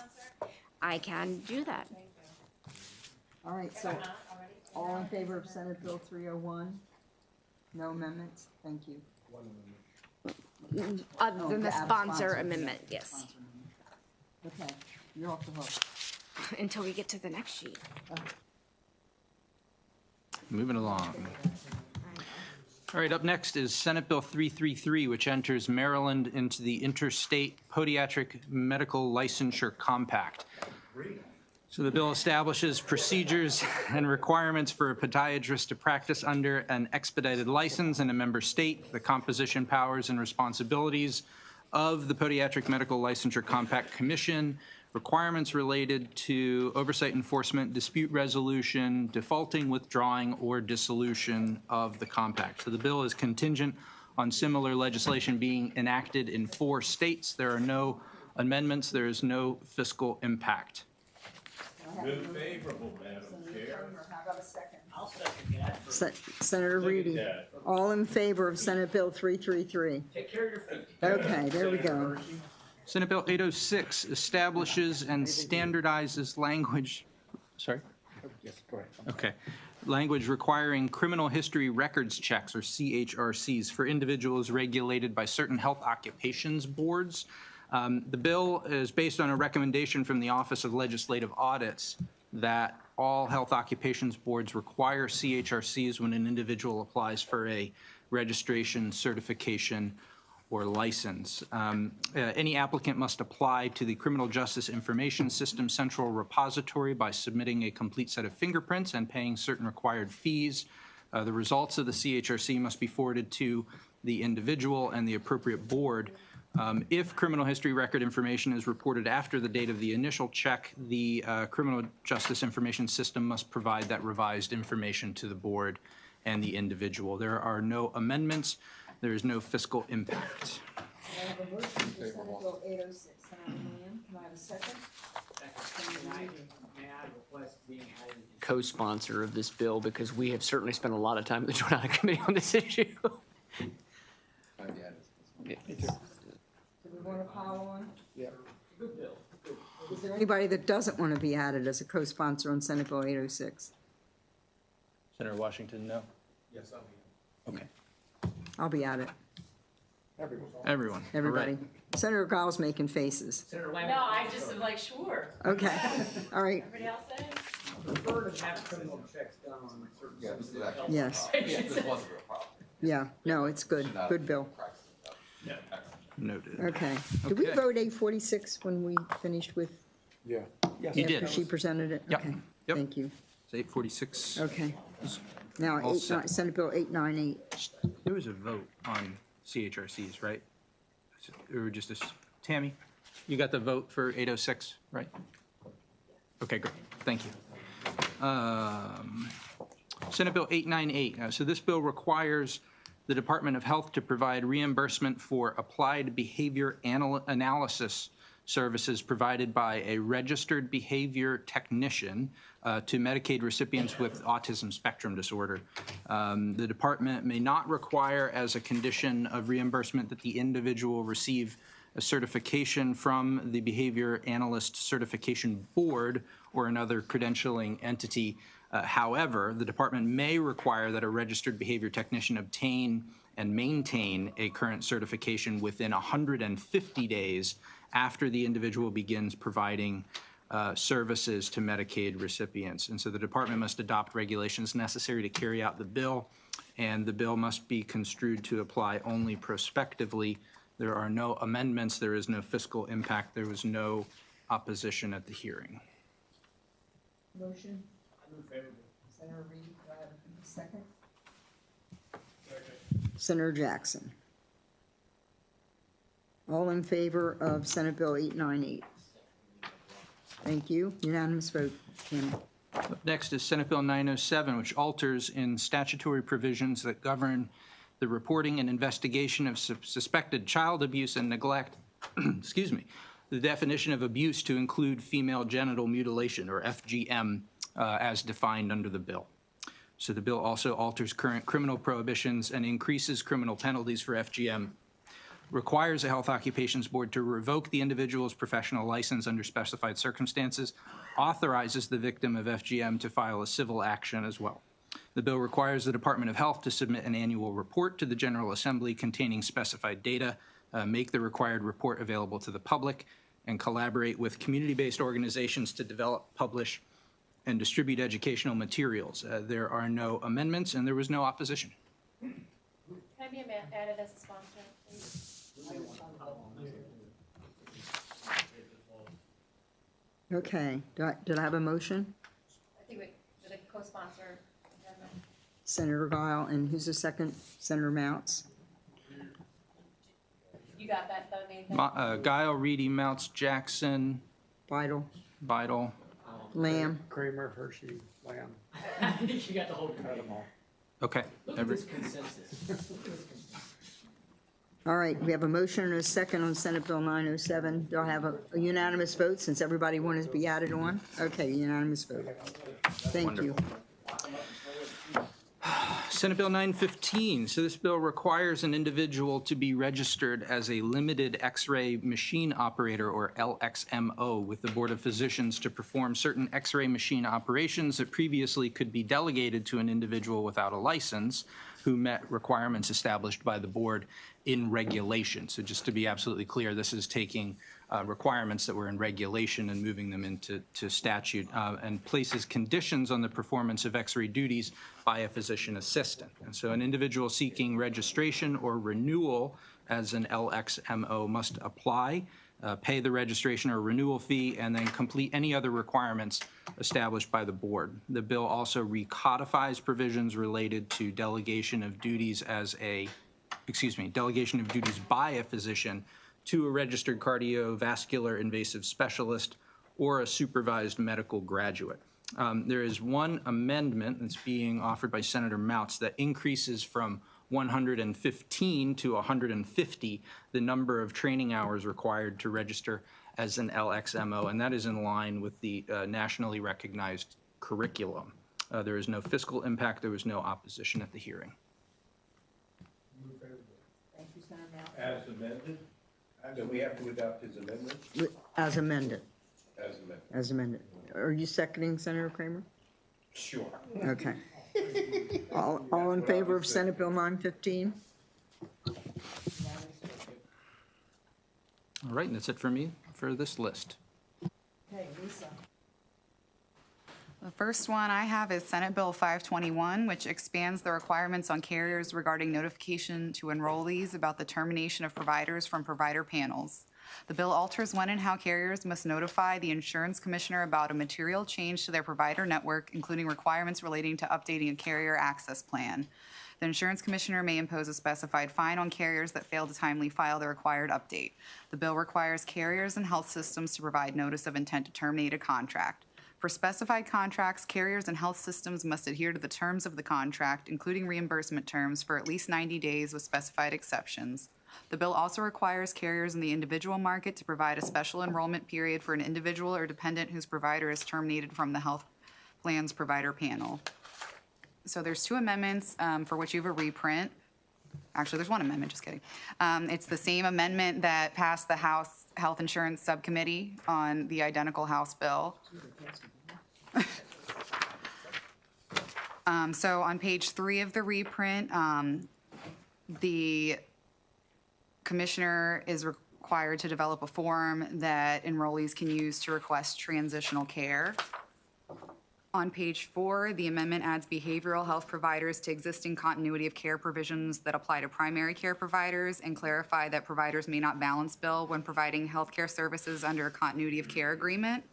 I can do that. All right, so all in favor of Senate Bill 301? No amendments? Thank you. Other than the to add a sponsor sponsor. amendment, yes. Sponsor amendment. Okay, you're off the hook. Until we get to the next sheet. Moving along. All right, up next is Senate Bill 333, which enters Maryland into the Interstate Podiatric Medical Licensure Compact. So the bill establishes procedures and requirements for a podiatrist to practice under an expedited license in a member state, the composition, powers, and responsibilities of the Podiatric Medical Licensure Compact Commission, requirements related to oversight enforcement, dispute resolution, defaulting, withdrawing, or dissolution of the compact. So the bill is contingent on similar legislation being enacted in 4 states. There are no amendments. There is no fiscal impact. Move favorable, Madam Chair. How about a second? I'll second that. Senator Reedy, all in favor of Senate Bill 333? Take care of your feet. Okay, there we go. Senate Bill 806 establishes and standardizes language, sorry? Yes, go ahead. Okay. Language requiring criminal history records checks, or CHRCs, for individuals regulated by certain health occupations boards. The bill is based on a recommendation from the Office of Legislative Audits that all health occupations boards require CHRCs when an individual applies for a registration, certification, or license. Any applicant must apply to the Criminal Justice Information System Central Repository by submitting a complete set of fingerprints and paying certain required fees. The results of the CHRC must be forwarded to the individual and the appropriate board. If criminal history record information is reported after the date of the initial check, the Criminal Justice Information System must provide that revised information to the board and the individual. There are no amendments. There is no fiscal impact. I have a motion for Senate Bill 806. Senator Mann, can I have a second? May I request being added as co-sponsor of this bill, because we have certainly spent a lot of time in the Joint Audit Committee on this issue. O'Connell on? Yeah. Is there anybody that doesn't want to be added as a co-sponsor on Senate Bill 806? Senator Washington, no? Yes, I'll be. Okay. I'll be at it. Everyone. Everyone. All Everybody. right. Senator Giles making faces. No, I just am like, sure. Okay, all right, Everybody else say? Prefer to have criminal checks done on certain substances. yes. Yeah, no, it's good, good bill. Noted. Okay. Did we Okay. vote 846 when we finished with, Yeah. You did. after she presented it? Yep. Okay, Yep. thank you. It's 8:46. Okay. Now, All set. Senate Bill 898. There was a vote on CHRCs, right? Or just this, Tammy, you got the vote for 806, right? Okay, great, thank you. Senate Bill 898, so this bill requires the Department of Health to provide reimbursement for applied behavior analysis services provided by a registered behavior technician to Medicaid recipients with autism spectrum disorder. The department may not require as a condition of reimbursement that the individual receive a certification from the Behavior Analyst Certification Board or another credentialing entity. However, the department may require that a registered behavior technician obtain and maintain a current certification within 150 days after the individual begins providing services to Medicaid recipients. And so the department must adopt regulations necessary to carry out the bill, and the bill must be construed to apply only prospectively. There are no amendments, there is no fiscal impact, there was no opposition at the hearing. Motion? Senator Reed, do I have a second? Senator Jackson. All in favor of Senate Bill 898? Thank you. Unanimous vote. Tammy. Up next is Senate Bill 907, which alters in statutory provisions that govern the reporting and investigation of suspected child abuse and neglect, excuse me, the definition of abuse to include female genital mutilation, or FGM, as defined under the bill. So the bill also alters current criminal prohibitions and increases criminal penalties for FGM, requires a health occupations board to revoke the individual's professional license under specified circumstances, authorizes the victim of FGM to file a civil action as well. The bill requires the Department of Health to submit an annual report to the General Assembly containing specified data, make the required report available to the public, and collaborate with community-based organizations to develop, publish, and distribute educational materials. There are no amendments, and there was no opposition. Can I be added as a sponsor, please? Okay, did I have a motion? I think with a co-sponsor. Senator Guile, and who's the second? Senator Mounts? You got that, though, Nathan? Guile, Reedy, Mounts, Jackson, Vital, Vidal. Lamb. Kramer, Hershey, Lamb. You got the whole Cut them all. Okay. consensus. All right, we have a motion and a second on Senate Bill 907. Do I have a unanimous vote since everybody wanted to be added on? Okay, unanimous vote. Thank you. Senate Bill 915. So this bill requires an individual to be registered as a limited X-ray machine operator, or LXMO, with the Board of Physicians to perform certain X-ray machine operations that previously could be delegated to an individual without a license who met requirements established by the board in regulation. So just to be absolutely clear, this is taking requirements that were in regulation and moving them into statute, and places conditions on the performance of X-ray duties by a physician assistant. And so an individual seeking registration or renewal as an LXMO must apply, pay the registration or renewal fee, and then complete any other requirements established by the board. The bill also recodifies provisions related to delegation of duties delegation of duties by a physician to a registered cardiovascular invasive specialist or a supervised medical graduate. There is one amendment that's being offered by Senator Mounts that increases from 115 to 150 the number of training hours required to register as an LXMO, and that is in line with the nationally recognized curriculum. There is no fiscal impact. There was no opposition at the hearing. Thank you, Senator Mounts. As amended? Do we have to adopt his amendment? As amended, As amended. as amended. Are you seconding, Senator Kramer? Sure. Okay. All in favor of Senate Bill 915? All right, and that's it for me for this list. Okay, Lisa. The first one I have is Senate Bill 521, which expands the requirements on carriers regarding notification to enrollees about the termination of providers from provider panels. The bill alters when and how carriers must notify the insurance commissioner about a material change to their provider network, including requirements relating to updating a carrier access plan. The insurance commissioner may impose a specified fine on carriers that fail to timely file the required update. The bill requires carriers and health systems to provide notice of intent to terminate a contract. For specified contracts, carriers and health systems must adhere to the terms of the contract, including reimbursement terms, for at least 90 days with specified exceptions. The bill also requires carriers in the individual market to provide a special enrollment period for an individual or dependent whose provider is terminated from the health plan's provider panel. So there's two amendments for which you have a reprint. Actually, there's one amendment, just kidding. It's the same amendment that passed the House Health Insurance Subcommittee on the identical House bill. So on page 3 of the reprint, the commissioner is required to develop a form that enrollees can use to request transitional care. On page 4, the amendment adds behavioral health providers to existing continuity of care provisions that apply to primary care providers and clarify that providers may not balance bill when providing healthcare services under a continuity of care agreement.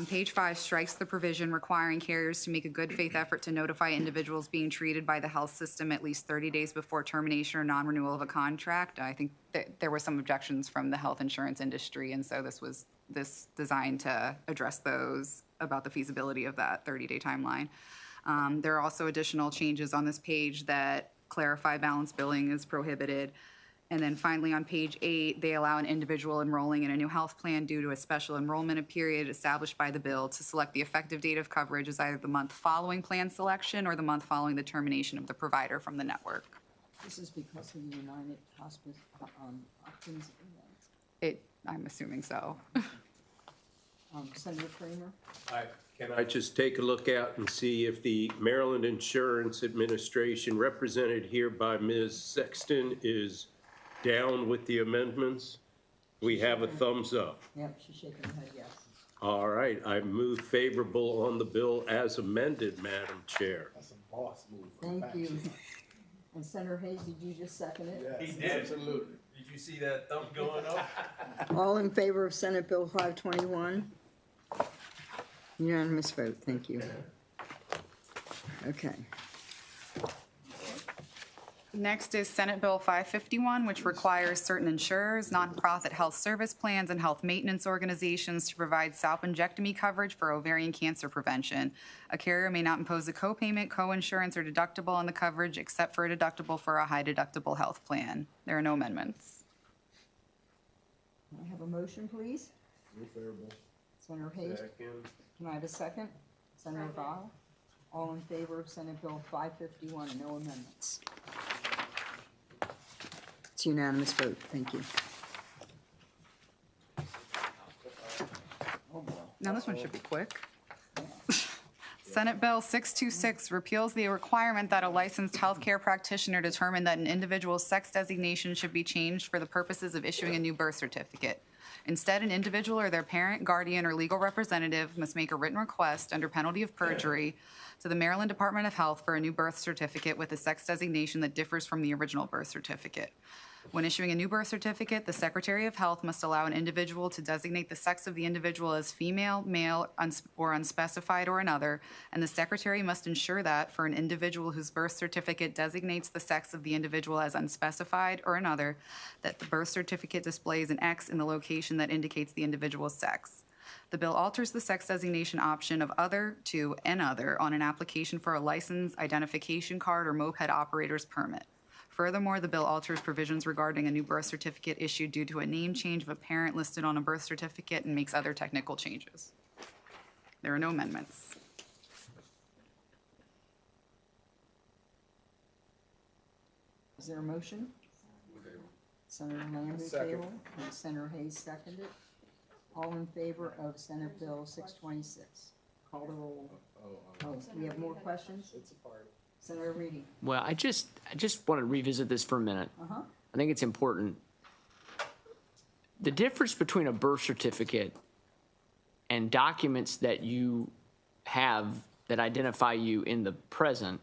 Page 5 strikes the provision requiring carriers to make a good faith effort to notify individuals being treated by the health system at least 30 days before termination or non-renewal of a contract. I think that there were some objections from the health insurance industry, and so this was designed to address those about the feasibility of that 30-day timeline. There are also additional changes on this page that clarify balance billing is prohibited. And then finally, on page 8, they allow an individual enrolling in a new health plan due to a special enrollment period established by the bill to select the effective date of coverage as either the month following plan selection or the month following the termination of the provider from the network. This is because of the United Hospice, Hopkins. I'm assuming so. Senator Kramer? Can I just take a look out and see if the Maryland Insurance Administration, represented here by Ms. Sexton, is down with the amendments? We have a thumbs up. Yep, she's shaking her head, yes. All right, I move favorable on the bill as amended, Madam Chair. That's a boss move. Thank you. And Senator Hayes, did you just second it? Yes, absolutely. Did you see that thumb going up? All in favor of Senate Bill 521? Unanimous vote, thank you. Okay. Next is Senate Bill 551, which requires certain insurers, nonprofit health service plans, and health maintenance organizations to provide salpingectomy coverage for ovarian cancer prevention. A carrier may not impose a copayment, coinsurance, or deductible on the coverage except for a deductible for a high deductible health plan. There are no amendments. Can I have a motion, please? Move favorable. Senator Hayes? Can I have a second? Senator Vile? All in favor of Senate Bill 551, no amendments. It's unanimous vote, thank you. Now this one should be quick. Senate Bill 626 repeals the requirement that a licensed healthcare practitioner determine that an individual's sex designation should be changed for the purposes of issuing a new birth certificate. Instead, an individual or their parent, guardian, or legal representative must make a written request under penalty of perjury to the Maryland Department of Health for a new birth certificate with a sex designation that differs from the original birth certificate. When issuing a new birth certificate, the Secretary of Health must allow an individual to designate the sex of the individual as female, male, or unspecified or another, and the Secretary must ensure that, for an individual whose birth certificate designates the sex of the individual as unspecified or another, that the birth certificate displays an X in the location that indicates the individual's sex. The bill alters the sex designation option of other to an other on an application for a license, identification card, or moped operator's permit. Furthermore, the bill alters provisions regarding a new birth certificate issued due to a name change of a parent listed on a birth certificate and makes other technical changes. There are no amendments. Is there a motion? Senator Lamb moved table, and Senator Hayes seconded. All in favor of Senate Bill 626. Call the roll. Oh, we have more questions? Senator Reedy. Well, I just want to revisit this for a minute. I think it's important. The difference between a birth certificate and documents that you have that identify you in the present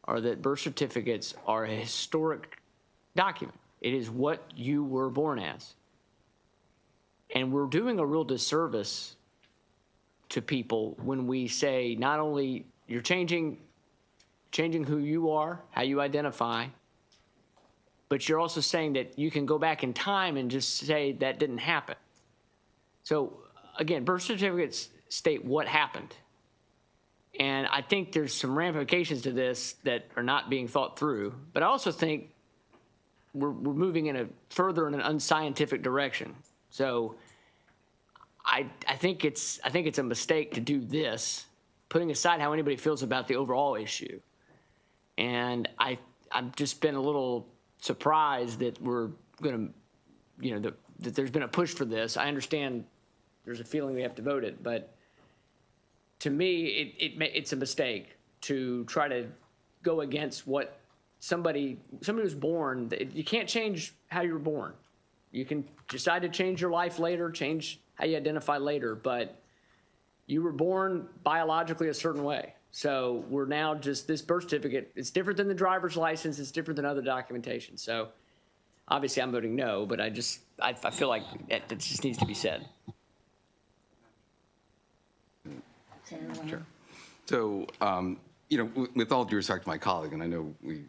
are that birth certificates are a historic document. It is what you were born as. And we're doing a real disservice to people when we say not only you're changing who you are, how you identify, but you're also saying that you can go back in time and just say that didn't happen. So again, birth certificates state what happened. And I think there's some ramifications to this that are not being thought through. But I also think we're moving further in an unscientific direction. So I think it's a mistake to do this, putting aside how anybody feels about the overall issue. And I've just been a little surprised that we're going to, that there's been a push for this. I understand there's a feeling we have to vote it, but to me, it's a mistake to try to go against what somebody who's born. You can't change how you were born. You can decide to change your life later, change how you identify later, but you were born biologically a certain way. So we're now just this birth certificate. It's different than the driver's license. It's different than other documentation. So obviously I'm voting no, but I feel like it just needs to be said. Sure. So, with all due respect to my colleague, and I know we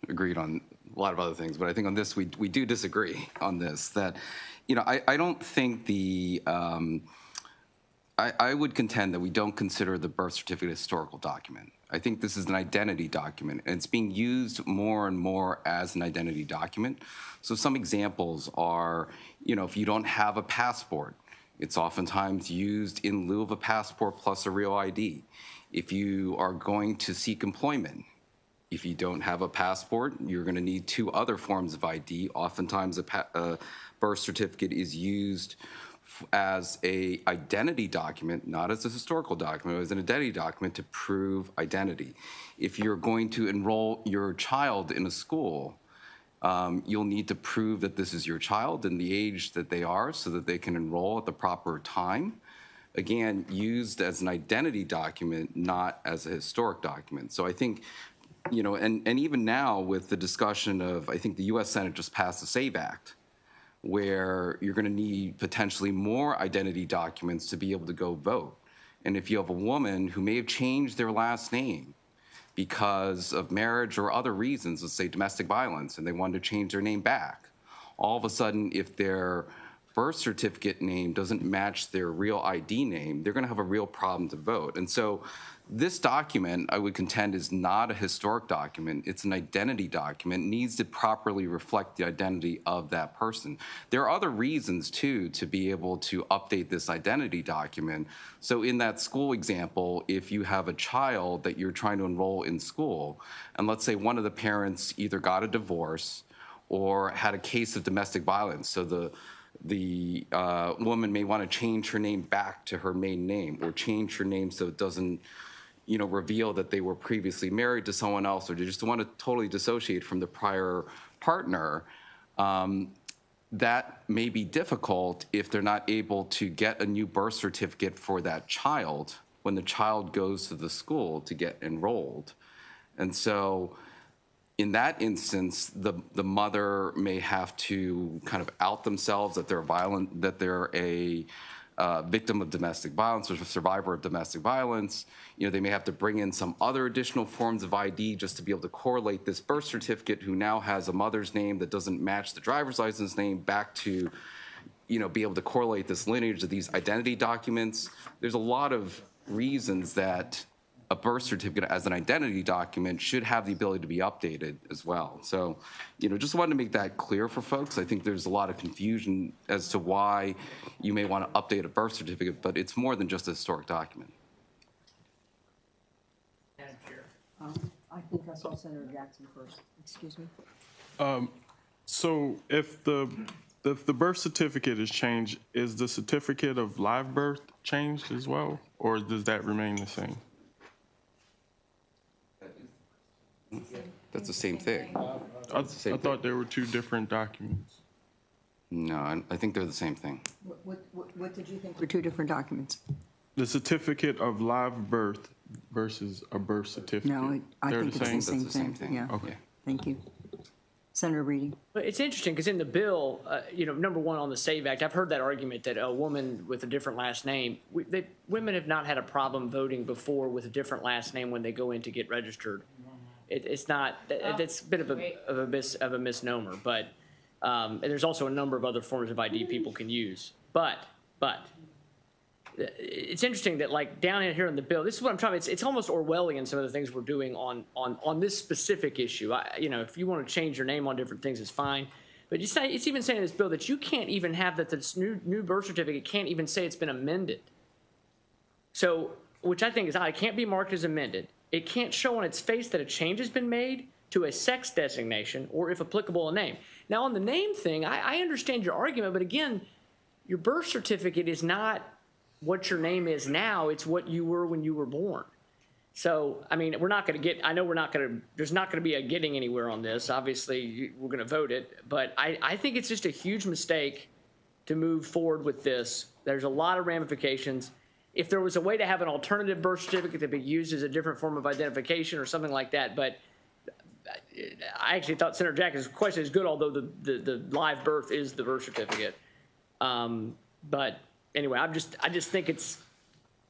agreed on a lot of other things, but I think on this, we do disagree on this, that, I don't think I would contend that we don't consider the birth certificate a historical document. I think this is an identity document, and it's being used more and more as an identity document. So some examples are, if you don't have a passport, it's oftentimes used in lieu of a passport plus a real ID. If you are going to seek employment, if you don't have a passport, you're going to need 2 other forms of ID. Oftentimes, a birth certificate is used as a identity document, not as a historical document, but as an identity document to prove identity. If you're going to enroll your child in a school, you'll need to prove that this is your child and the age that they are so that they can enroll at the proper time. Again, used as an identity document, not as a historic document. So I think, and even now with the discussion of, I think the US Senate just passed the SAVE Act, where you're going to need potentially more identity documents to be able to go vote. And if you have a woman who may have changed their last name because of marriage or other reasons, let's say domestic violence, and they wanted to change their name back, all of a sudden, if their birth certificate name doesn't match their real ID name, they're going to have a real problem to vote. And so this document, I would contend, is not a historic document. It's an identity document. It needs to properly reflect the identity of that person. There are other reasons, too, to be able to update this identity document. So in that school example, if you have a child that you're trying to enroll in school, and let's say one of the parents either got a divorce or had a case of domestic violence, so the woman may want to change her name back to her maiden name, or change her name so it doesn't reveal that they were previously married to someone else, or they just want to totally dissociate from the prior partner. That may be difficult if they're not able to get a new birth certificate for that child when the child goes to the school to get enrolled. And so in that instance, the mother may have to kind of out themselves that they're violent, that they're a victim of domestic violence or a survivor of domestic violence. They may have to bring in some other additional forms of ID just to be able to correlate this birth certificate, who now has a mother's name that doesn't match the driver's license name, back to, be able to correlate this lineage of these identity documents. There's a lot of reasons that a birth certificate as an identity document should have the ability to be updated as well. So, just wanted to make that clear for folks. I think there's a lot of confusion as to why you may want to update a birth certificate, but it's more than just a historic document. I think I saw Senator Jackson first. Excuse me. So if the birth certificate is changed, is the certificate of live birth changed as well, or does that remain the same? That's the same thing. I thought there were two different documents. No, I think they're the same thing. What did you think were two different documents? The certificate of live birth versus a birth certificate. No, I They're think it's the same thing. Yeah. Okay. Thank you. Senator Reedy. But it's interesting because in the bill, number one on the SAVE Act, I've heard that argument that a woman with a different last name, women have not had a problem voting before with a different last name when they go in to get registered. It's not. It's a bit of a misnomer, but and there's also a number of other forms of ID people can use. But it's interesting that like down in here in the bill, this is what I'm trying. It's almost Orwellian, some of the things we're doing on this specific issue. If you want to change your name on different things, it's fine. But it's even saying in this bill that you can't even have that this new birth certificate can't even say it's been amended. So, which I think is odd. It can't be marked as amended. It can't show on its face that a change has been made to a sex designation or, if applicable, a name. Now, on the name thing, I understand your argument, but again, your birth certificate is not what your name is now. It's what you were when you were born. So, I mean, we're not going to get, I know we're not going to, there's not going to be a getting anywhere on this. Obviously, we're going to vote it, but I think it's just a huge mistake to move forward with this. There's a lot of ramifications. If there was a way to have an alternative birth certificate that be used as a different form of identification or something like that, but I actually thought Senator Jackson's question is good, although the live birth is the birth certificate. But anyway, I just think it's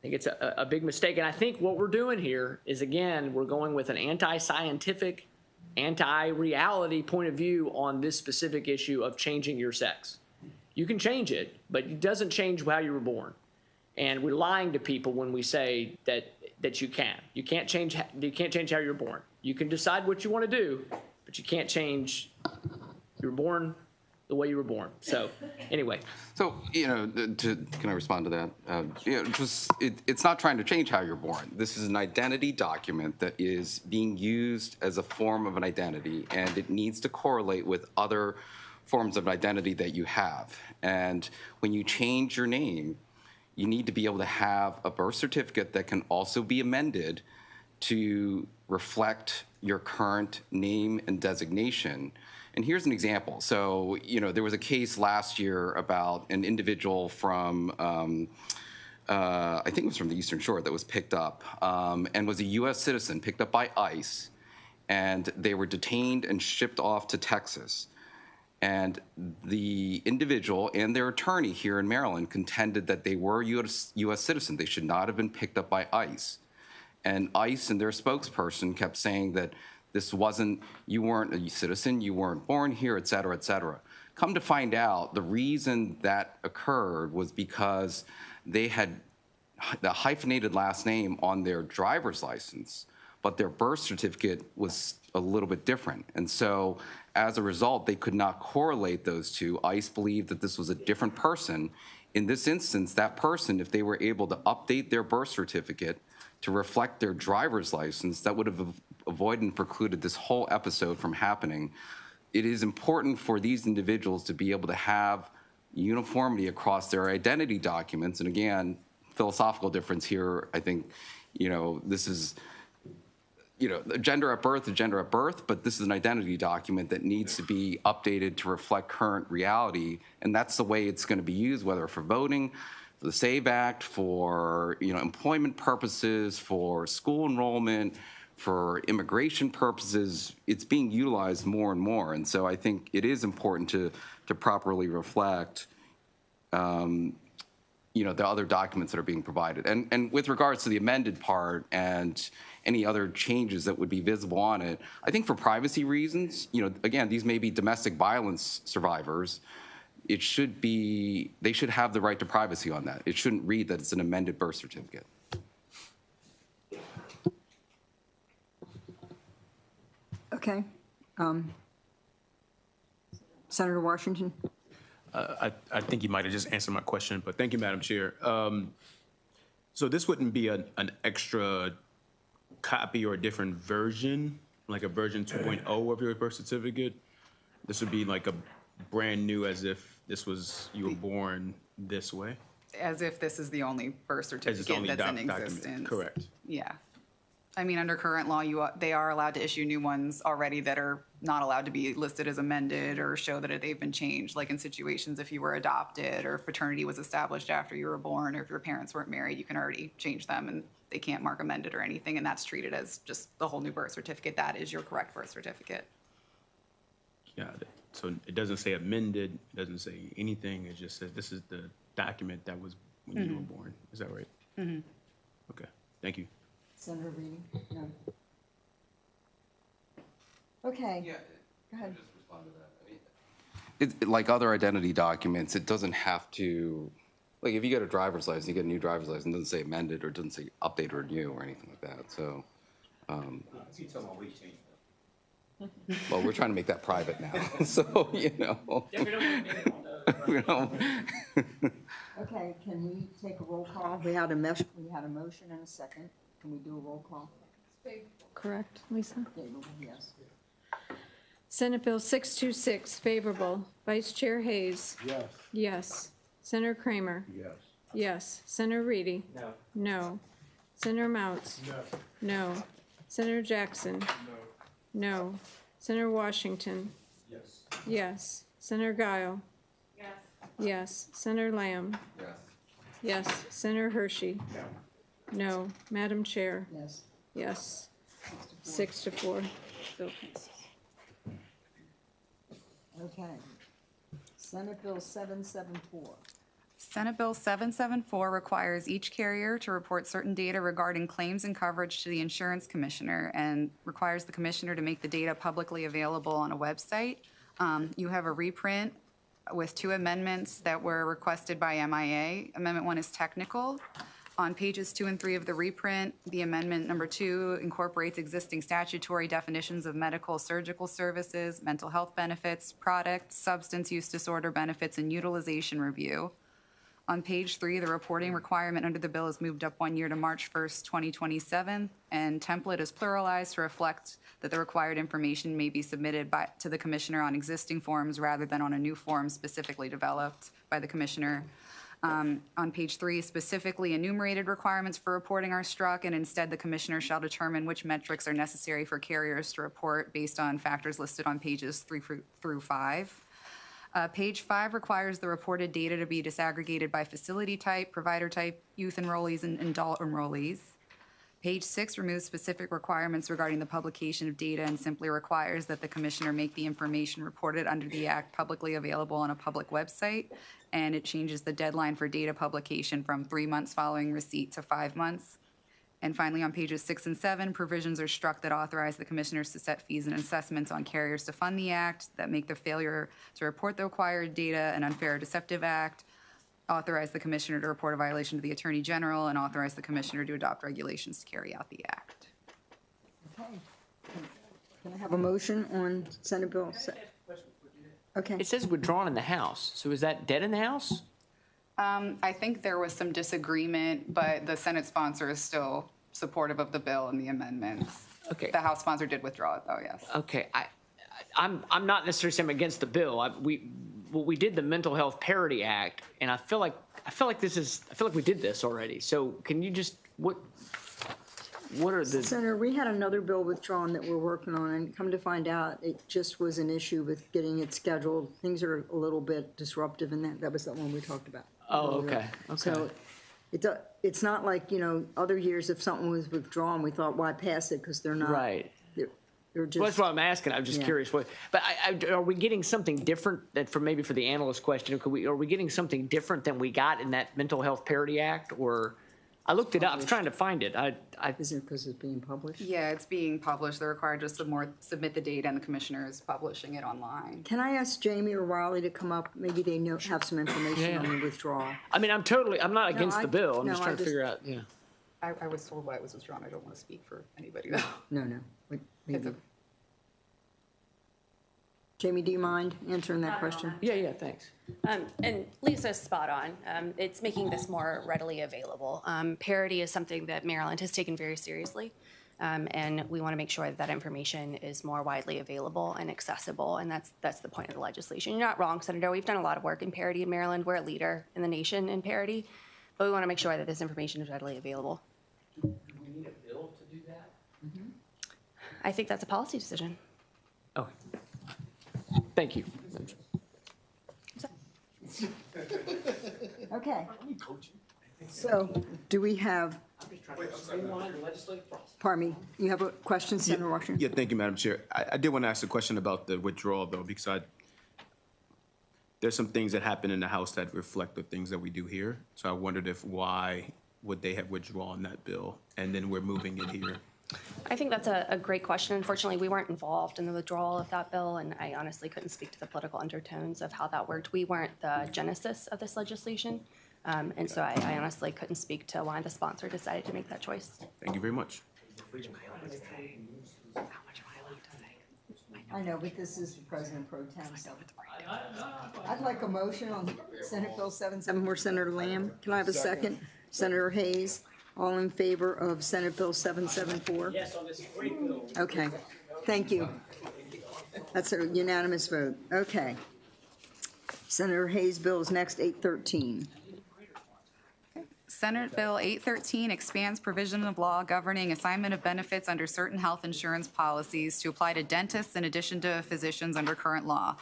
a big mistake, and I think what we're doing here is, again, we're going with an anti-scientific, anti-reality point of view on this specific issue of changing your sex. You can change it, but it doesn't change how you were born. And we're lying to people when we say that you can. You can't change how you're born. You can decide what you want to do, but you can't change. You're born the way you were born. So, anyway. So, can I respond to that? It's not trying to change how you're born. This is an identity document that is being used as a form of an identity, and it needs to correlate with other forms of identity that you have. And when you change your name, you need to be able to have a birth certificate that can also be amended to reflect your current name and designation. And here's an example. So, there was a case last year about an individual from, I think it was from the Eastern Shore, that was picked up and was a U.S. citizen, picked up by ICE, and they were detained and shipped off to Texas. And the individual and their attorney here in Maryland contended that they were U.S. citizens. They should not have been picked up by ICE. And ICE and their spokesperson kept saying that this wasn't, you weren't a citizen, you weren't born here, et cetera, et cetera. Come to find out, the reason that occurred was because they had the hyphenated last name on their driver's license, but their birth certificate was a little bit different. And so as a result, they could not correlate those two. ICE believed that this was a different person. In this instance, that person, if they were able to update their birth certificate to reflect their driver's license, that would have avoided and precluded this whole episode from happening. It is important for these individuals to be able to have uniformity across their identity documents. And again, philosophical difference here, I think, this is, gender at birth is gender at birth, but this is an identity document that needs to be updated to reflect current reality. And that's the way it's going to be used, whether for voting, for the SAVE Act, for employment purposes, for school enrollment, for immigration purposes. It's being utilized more and more. And so I think it is important to properly reflect the other documents that are being provided. And with regards to the amended part and any other changes that would be visible on it, I think for privacy reasons, again, these may be domestic violence survivors. They should have the right to privacy on that. It shouldn't read that it's an amended birth certificate. Okay. Senator Washington? I think you might have just answered my question, but thank you, Madam Chair. So this wouldn't be an extra copy or a different version, like a version 2.0 of your birth certificate? This would be like a brand new, as if this was, you were born this way? As if this is the only birth As it's certificate only that's in document. existence. Correct. Yeah. I mean, under current law, they are allowed to issue new ones already that are not allowed to be listed as amended or show that they've been changed, like in situations if you were adopted or if paternity was established after you were born, or if your parents weren't married, you can already change them and they can't mark amended or anything, and that's treated as just the whole new birth certificate. That is your correct birth certificate. Got it. So it doesn't say amended, it doesn't say anything, it just says this is the document that was when you were born. Is that right? Mm-hmm. Okay, thank you. Senator Reedy? No. Okay. Yeah. Go ahead. Like other identity documents, it doesn't have to, like if you get a driver's license, you get a new driver's license, it doesn't say amended or it doesn't say update or new or anything like that. So, well, we're trying to make that private now. So, you know. You know. Okay, can we take a roll call? We had a motion and a second. Can we do a roll call? Correct, Lisa? Yes. Senate Bill 626, favorable. Vice Chair Hayes? Yes. Yes. Senator Kramer? Yes. Yes. Senator Reedy? No. No. Senator Mounts? No. No. Senator Jackson? No. No. Senator Washington? Yes. Yes. Senator Guile? Yes. Yes. Senator Lamb? Yes. Yes. Senator Hershey? No. No. Madam Chair? Yes. Yes. 6 to 4. Bill passes. Okay. Senate Bill 774. Senate Bill 774 requires each carrier to report certain data regarding claims and coverage to the insurance commissioner and requires the commissioner to make the data publicly available on a website. You have a reprint with 2 amendments that were requested by MIA. Amendment 1 is technical. On pages 2 and 3 of the reprint, the amendment number 2 incorporates existing statutory definitions of medical surgical services, mental health benefits, product, substance use disorder benefits, and utilization review. On page 3, the reporting requirement under the bill is moved up 1 year to March 1st, 2027, and template is pluralized to reflect that the required information may be submitted to the commissioner on existing forms rather than on a new form specifically developed by the commissioner. On page 3, specifically enumerated requirements for reporting are struck, and instead the commissioner shall determine which metrics are necessary for carriers to report based on factors listed on pages 3 through 5. Page 5 requires the reported data to be disaggregated by facility type, provider type, youth enrollees, and adult enrollees. Page 6 removes specific requirements regarding the publication of data and simply requires that the commissioner make the information reported under the Act publicly available on a public website, and it changes the deadline for data publication from 3 months following receipt to 5 months. And finally, on pages 6 and 7, provisions are struck that authorize the commissioners to set fees and assessments on carriers to fund the act, that make the failure to report the required data an unfair or deceptive act, authorize the commissioner to report a violation to the attorney general, and authorize the commissioner to adopt regulations to carry out the act. Okay. Can I have a motion on Senate Bill? Okay. It says withdrawn in the House, so is that dead in the House? I think there was some disagreement, but the Senate sponsor is still supportive of the bill and the amendments. Okay. The House sponsor did withdraw it, though, yes. Okay, I'm not necessarily saying I'm against the bill. We did the Mental Health Parity Act, and I feel like we did this already. So can you just what are the Senator, we had another bill withdrawn that we're working on, and come to find out, it just was an issue with getting it scheduled. Things are a little bit disruptive, and that was the one we talked about. Oh, okay. So it's not like, other years if something was withdrawn, we thought, why pass it? Because they're not. Right. They're just. Well, that's what I'm asking. I'm just Yeah. curious. But are we getting something different that maybe for the analyst question? Are we getting something different than we got in that Mental Health Parity Act? Or I looked it up. I was trying to find it. Is it because it's being published? Yeah, it's being published. They're required to submit the data, and the commissioner is publishing it online. Can I ask Jamie or Riley to come up? Maybe they have some information on the withdrawal. I mean, I'm not against the bill. I'm just trying to figure out. Yeah. I was told why it was withdrawn. I don't want to speak for anybody, though. No. Wait, It's maybe. Jamie, do you mind answering that question? Yeah, thanks. And Lisa's spot on. It's making this more readily available. Parity is something that Maryland has taken very seriously. And we want to make sure that that information is more widely available and accessible, and that's the point of the legislation. You're not wrong, Senator. We've done a lot of work in parity in Maryland. We're a leader in the nation in parity, but we want to make sure that this information is readily available. Do we need a bill to do that? I think that's a policy decision. Oh, thank you. Okay. So, do we have, pardon me, you have a question, Senator Washington? Yeah, thank you, Madam Chair. I did want to ask a question about the withdrawal, though, because there's some things that happen in the House that reflect the things that we do here. So I wondered why would they have withdrawn that bill, and then we're moving it here? I think that's a great question. Unfortunately, we weren't involved in the withdrawal of that bill, and I honestly couldn't speak to the political undertones of how that worked. We weren't the genesis of this legislation, and so I honestly couldn't speak to why the sponsor decided to make that choice. Thank you very much. I know, but this is the President Pro Tem, so. I'd like a motion on Senate Bill 774, Senator Lamb. Can I have a second? Senator Hayes, all in favor of Senate Bill 774? Yes, on this great bill. Okay, thank you. That's a unanimous vote. Okay. Senator Hayes' bill is next, 813. Senate Bill 813 expands provision of law governing assignment of benefits under certain health insurance policies to apply to dentists in addition to physicians under current law.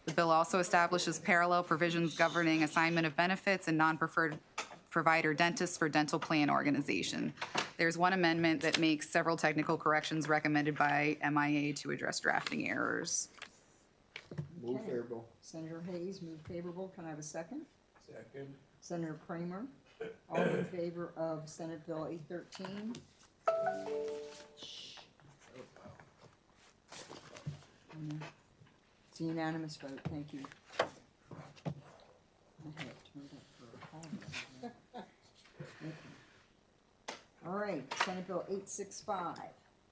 The bill also establishes parallel provisions governing assignment of benefits and non-preferred provider dentists for dental plan organization. There's one amendment that makes several technical corrections recommended by MIA to address drafting errors. Move favorable. Senator Hayes, move favorable. Can I have a second? Second. Senator Kramer, all in favor of Senate Bill 813? It's a unanimous vote. Thank you. I had it turned up for all of them. All right, Senate Bill 865.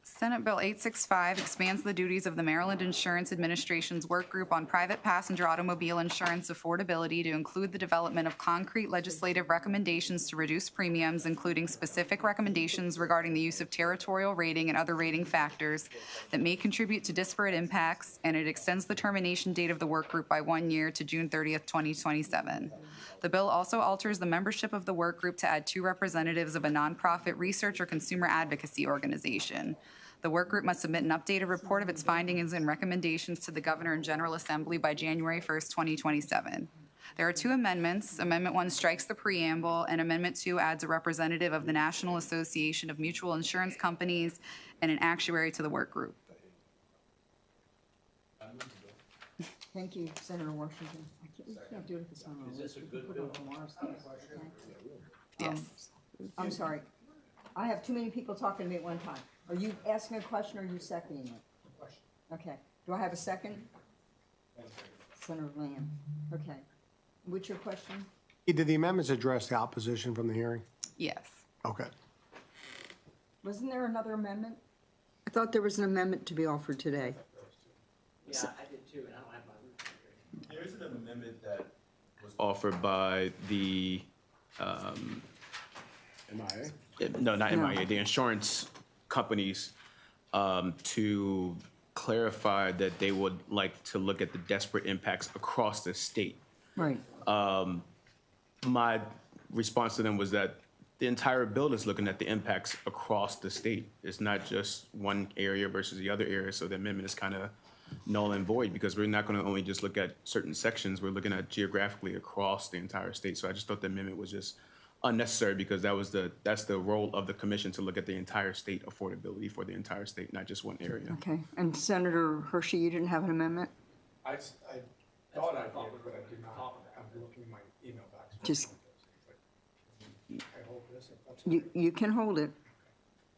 Senate Bill 865 expands the duties of the Maryland Insurance Administration's work group on private passenger automobile insurance affordability to include the development of concrete legislative recommendations to reduce premiums, including specific recommendations regarding the use of territorial rating and other rating factors that may contribute to disparate impacts, and it extends the termination date of the work group by 1 year to June 30th, 2027. The bill also alters the membership of the work group to add 2 representatives of a nonprofit research or consumer advocacy organization. The work group must submit an updated report of its findings and recommendations to the Governor and General Assembly by January 1st, 2027. There are 2 amendments. Amendment 1 strikes the preamble, and Amendment 2 adds a representative of the National Association of Mutual Insurance Companies and an actuary to the work group. Thank you, Senator Washington. We can't do it this time. Is this a good Put it bill? on tomorrow's list, okay? Yes. I'm sorry. I have too many people talking to me at one time. Are you asking a question or are you seconding it? Question. Okay. Do I have a second? Senator Lamb. Okay. What's your question? Did the amendments address the opposition from the hearing? Yes. Okay. Wasn't there another amendment? I thought there was an amendment to be offered today. Yeah, I did too, and I don't have my. There is an amendment that was offered by the, MIA? no, not No. MIA, the insurance companies, to clarify that they would like to look at the disparate impacts across the state. Right. My response to them was that the entire bill is looking at the impacts across the state. It's not just one area versus the other area, so the amendment is kind of null and void because we're not going to only just look at certain sections, we're looking at geographically across the entire state. So I just thought the amendment was just unnecessary because that's the role of the commission to look at the entire state affordability for the entire state, not just one area. Okay. And Senator Hershey, you didn't have an amendment? I thought I did, but I did not. I'm looking in my email box. Just, I hold this if that's. you can hold it,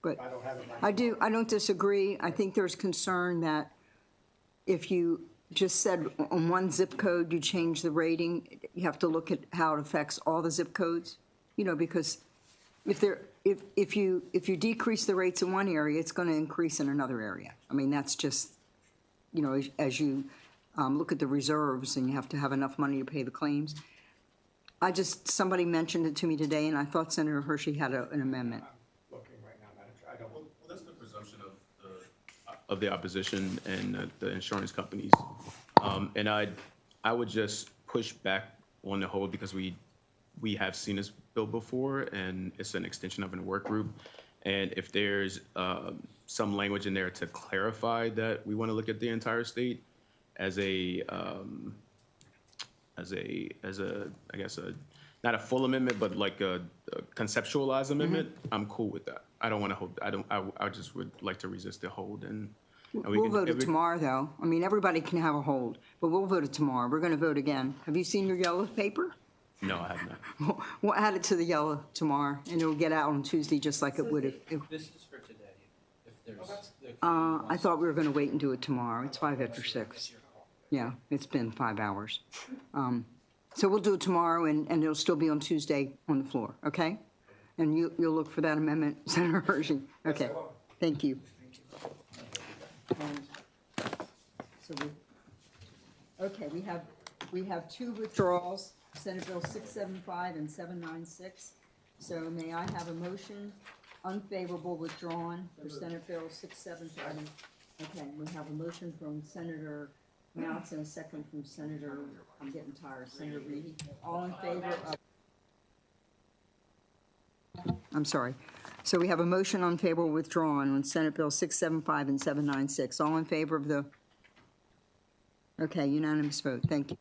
but I don't have it. I don't disagree. I think there's concern that if you just said on one zip code, you change the rating, you have to look at how it affects all the zip codes, you know, because if you decrease the rates in one area, it's going to increase in another area. I mean, that's just, you know, as you look at the reserves and you have to have enough money to pay the claims. Somebody mentioned it to me today, and I thought Senator Hershey had an amendment. Looking right now, Madam Chair. I don't. Well, that's the presumption of the opposition and the insurance companies. And I would just push back on the hold because we have seen this bill before, and it's an extension of a work group. And if there's some language in there to clarify that we want to look at the entire state as a I guess not a full amendment, but like a conceptualized amendment, I'm cool with that. I don't want to hold. I just would like to resist the hold and. We'll vote it tomorrow, though. I mean, everybody can have a hold, but we'll vote it tomorrow. We're going to vote again. Have you seen your yellow paper? No, I have not. We'll add it to the yellow tomorrow, and it'll get out on Tuesday just like it would if. This is for today. If there's. I thought we were going to wait and do it tomorrow. It's 6:05. Yeah, it's been 5 hours. So we'll do it tomorrow, and it'll still be on Tuesday on the floor, okay? And you'll look for that amendment, Senator Hershey? Okay, thank you. Okay, we have two withdrawals, Senate Bill 675 and 796. So may I have a motion, unfavorable withdrawn for Senate Bill 675? Okay, we have a motion from Senator Mounts and a second from Senator, I'm getting tired, Senator Reedy. All in favor of? I'm sorry. So we have a motion on favorable withdrawn on Senate Bill 675 and 796. All in favor of the? Okay, unanimous vote. Thank you.